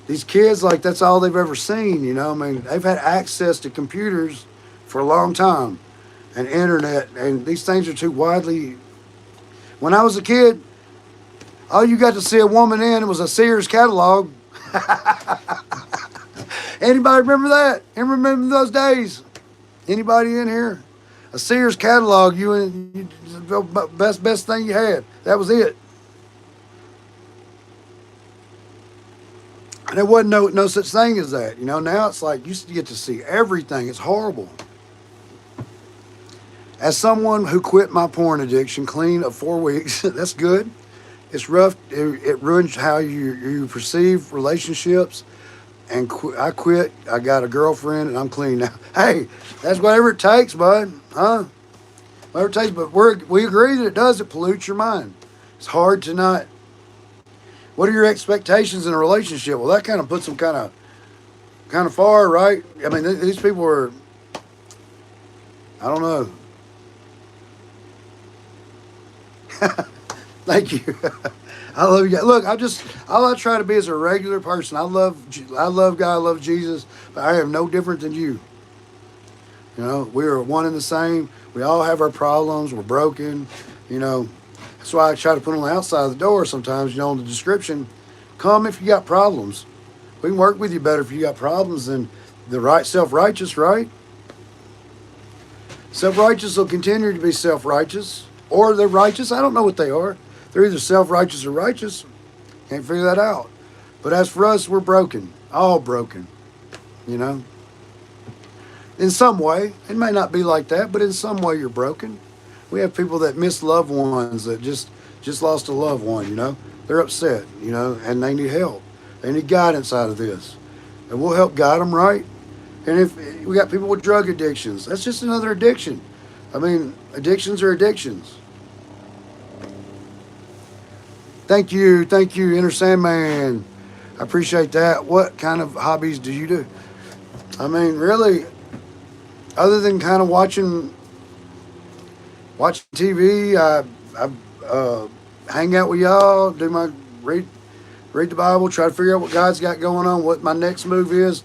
A: these kids, like, that's all they've ever seen, I mean, they've had access to computers for a long time and internet, and these things are too widely. When I was a kid, all you got to see a woman in was a Sears catalog. Anybody remember that? And remember those days? Anybody in here? A Sears catalog, best thing you had. That was it. And there wasn't no such thing as that. Now it's like you get to see everything. It's horrible. As someone who quit my porn addiction clean of 4 weeks, that's good. It's rough. It ruins how you perceive relationships. And I quit. I got a girlfriend and I'm clean now. Hey, that's whatever it takes, bud. Huh? Whatever it takes. But we agree that it does. It pollutes your mind. It's hard to not. What are your expectations in a relationship? Well, that kind of puts them kind of far, right? I mean, these people are, I don't know. Thank you. I love you guys. Look, all I try to be is a regular person. I love God, I love Jesus, but I am no different than you. We are one and the same. We all have our problems. We're broken, That's why I try to put on the outside of the door sometimes, on the description. Come if you got problems. We can work with you better if you got problems than the self-righteous, right? Self-righteous will continue to be self-righteous. Or they're righteous. I don't know what they are. They're either self-righteous or righteous. Can't figure that out. But as for us, we're broken, all broken, you know. In some way, it may not be like that, but in some way you're broken. We have people that miss loved ones that just lost a loved one, you know. They're upset, you know, and they need help. They need guidance out of this. And we'll help guide them right. And if we got people with drug addictions, that's just another addiction. I mean, addictions are addictions. Thank you, Inner Sandman. I appreciate that. What kind of hobbies do you do? I mean, really, other than kind of watching TV, I hang out with y'all, do my read the Bible, try to figure out what God's got going on, what my next move is.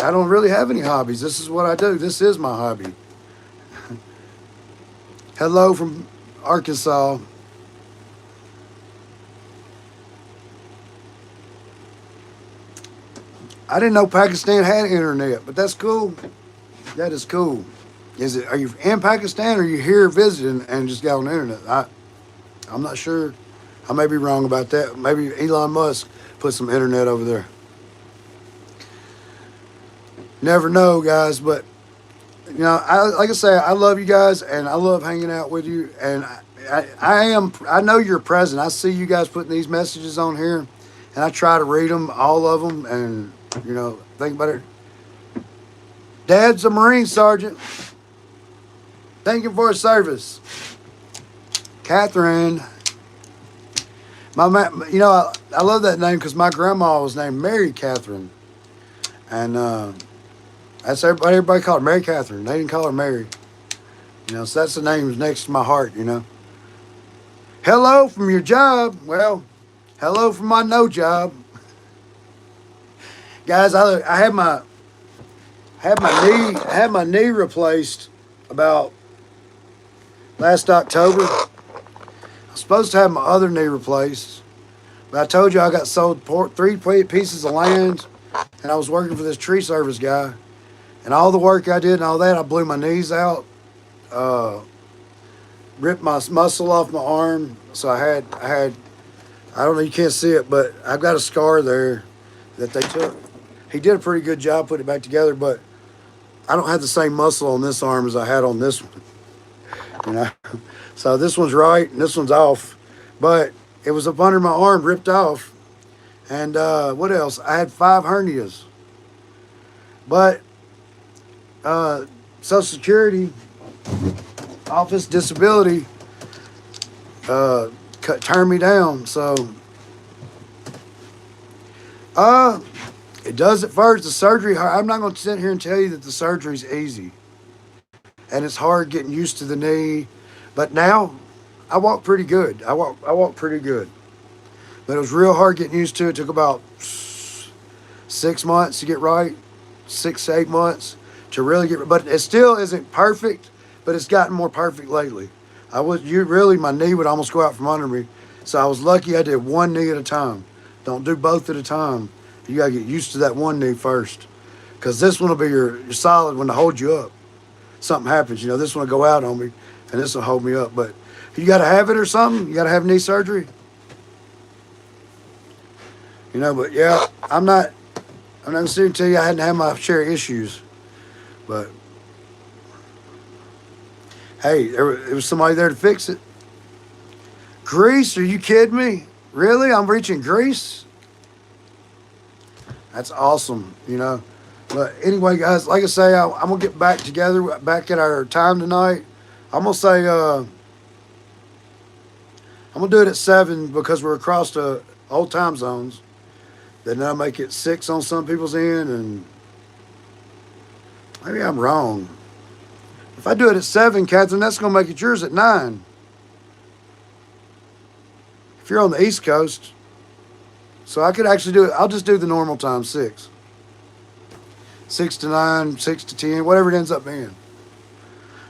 A: I don't really have any hobbies. This is what I do. This is my hobby. Hello from Arkansas. I didn't know Pakistan had internet, but that's cool. That is cool. Are you in Pakistan or are you here visiting and just got on the internet? I'm not sure. I may be wrong about that. Maybe Elon Musk put some internet over there. Never know, guys. But you know, like I say, I love you guys and I love hanging out with you. And I know you're present. I see you guys putting these messages on here, and I try to read them, all of them, and you know, think about it. Dad's a Marine Sergeant. Thank you for his service. Catherine. You know, I love that name because my grandma was named Mary Catherine. And that's everybody called her Mary Catherine. They didn't call her Mary. You know, so that's the name that's next to my heart, you know. Hello from your job. Well, hello from my no job. Guys, I had my knee replaced about last October. I was supposed to have my other knee replaced, but I told you I got sold 3 pieces of land, and I was working for this tree service guy, and all the work I did and all that, I blew my knees out, ripped my muscle off my arm, so I had I don't know, you can't see it, but I've got a scar there that they took. He did a pretty good job putting it back together, but I don't have the same muscle on this arm as I had on this one. You know, so this one's right and this one's off, but it was up under my arm, ripped off. And what else? I had 5 hernias, but Social Security Office Disability turned me down. So it does at first. The surgery, I'm not going to sit here and tell you that the surgery's easy. And it's hard getting used to the knee. But now, I walk pretty good. I walk pretty good. But it was real hard getting used to it. It took about 6 months to get right. 6 to 8 months to really get right. But it still isn't perfect, but it's gotten more perfect lately. My knee would almost go out from under me. So I was lucky I did one knee at a time. Don't do both at a time. You got to get used to that one knee first. Because this one will be your solid one to hold you up. Something happens, you know, this one will go out on me, and this will hold me up. But you got to have it or something. You got to have knee surgery. You know, but yeah, I'm not going to sit and tell you I hadn't had my share of issues. But, hey, there was somebody there to fix it. Greece, are you kidding me? Really? I'm reaching Greece? That's awesome, you know. But anyway, guys, like I say, I'm going to get back together, back at our time tonight. I'm going to say, I'm going to do it at 7 because we're across the old time zones. Then I'll make it 6 on some people's end, and maybe I'm wrong. If I do it at 7, Catherine, that's going to make it yours at 9. If you're on the East Coast. So I could actually do it. I'll just do the normal time, 6. 6 to 9, 6 to 10, whatever it ends up being.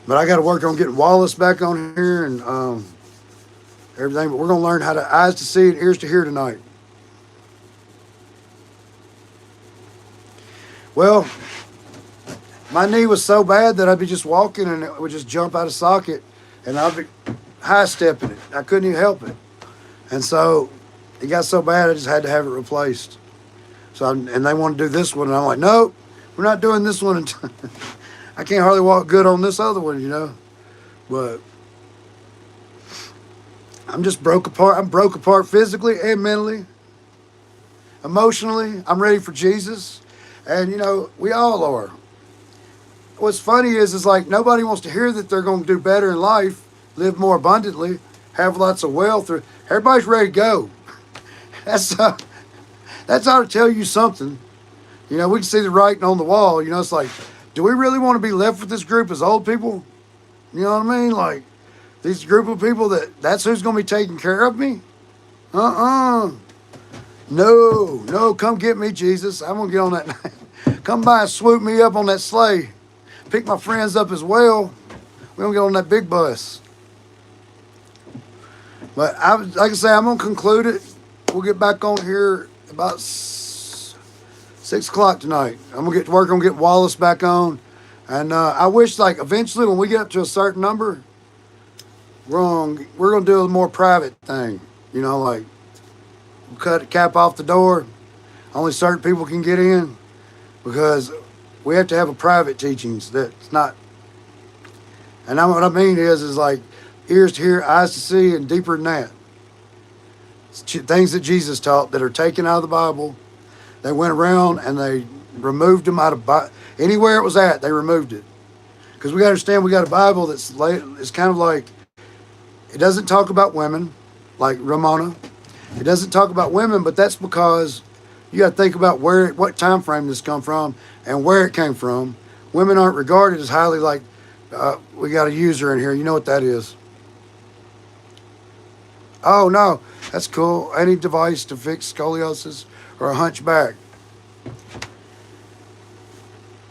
A: But I got to work on getting Wallace back on here and everything. But we're going to learn how to eyes to see and ears to hear tonight. Well, my knee was so bad that I'd be just walking and it would just jump out of socket and I'd be high stepping it. I couldn't even help it. And so it got so bad I just had to have it replaced. And they want to do this one, and I'm like, nope, we're not doing this one. I can't hardly walk good on this other one, you know. But I'm just broke apart. I'm broke apart physically and mentally, emotionally. I'm ready for Jesus, and you know we all are. What's funny is like nobody wants to hear that they're going to do better in life, live more abundantly, have lots of wealth. Everybody's ready to go. That's that's ought to tell you something. You know, we can see the writing on the wall. You know, it's like, do we really want to be left with this group as old people? You know what I mean? Like, these group of people that's who's going to be taking care of me? No, come get me, Jesus. I'm going to get on that. Come by and swoop me up on that sleigh. Pick my friends up as well. We're going to get on that big bus. But like I say, I'm going to conclude it. We'll get back on here about 6 o'clock tonight. I'm going to get to work on getting Wallace back on. And I wish, like, eventually when we get up to a certain number, we're gonna do a more private thing. You know, like, we'll cut the cap off the door. Only certain people can get in. Because we have to have a private teachings that's not. And what I mean is like, ears to hear, eyes to see, and deeper than that. Things that Jesus taught that are taken out of the Bible. They went around and they removed them out of anywhere it was at. They removed it because we got to understand we got a Bible it's kind of like it doesn't talk about women, like Ramona. It doesn't talk about women, but that's because you got to think about what time frame this come from and where it came from. Women aren't regarded as highly like we got a user in here. You know what that is? Oh no, that's cool. Any device to fix scoliosis or a hunchback.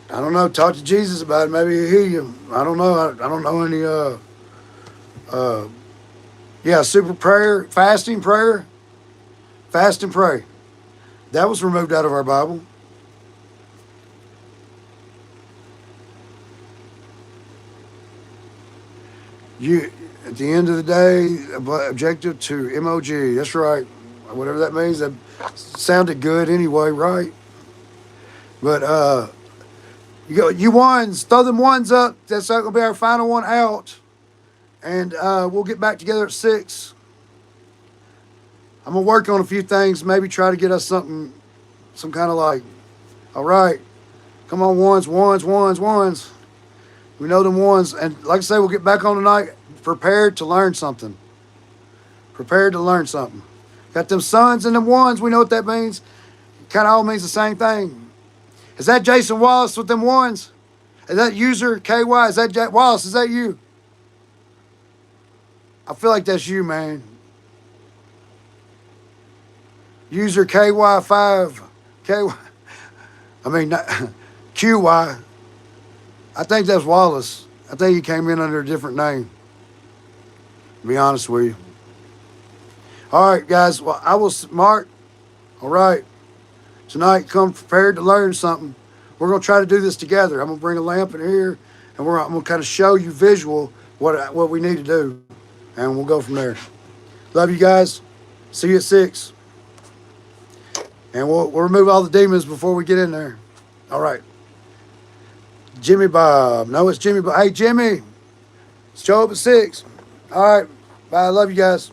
A: I don't know. Talk to Jesus about it. Maybe he'll heal you. I don't know. I don't know any. Super prayer, fasting prayer, fast and pray. That was removed out of our Bible. At the end of the day, objective to MOG. That's right. Whatever that means. That sounded good anyway, right? But you ones, throw them ones up. That's not gonna be our final one out. And we'll get back together at 6. I'm gonna work on a few things. Maybe try to get us something, some kind of like. All right, come on, ones. We know them ones, and like I say, we'll get back on tonight. Prepared to learn something. Prepared to learn something. Got them sons and them ones. We know what that means. Kind of all means the same thing. Is that Jason Wallace with them ones? Is that user KY? Is that Wallace? Is that you? I feel like that's you, man. User KY5. KY. I mean, not, QY. I think that's Wallace. I think he came in under a different name. To be honest with you. All right, guys. Well, I will, Mark. All right. Tonight, come prepared to learn something. We're going to try to do this together. I'm going to bring a lamp in here, and I'm going to kind of show you visual what we need to do, and we'll go from there. Love you guys. See you at 6. And we'll remove all the demons before we get in there. All right. Jimmy Bob. No, it's Jimmy Bob. Hey, Jimmy. Show up at 6. All right. Bye. Love you guys.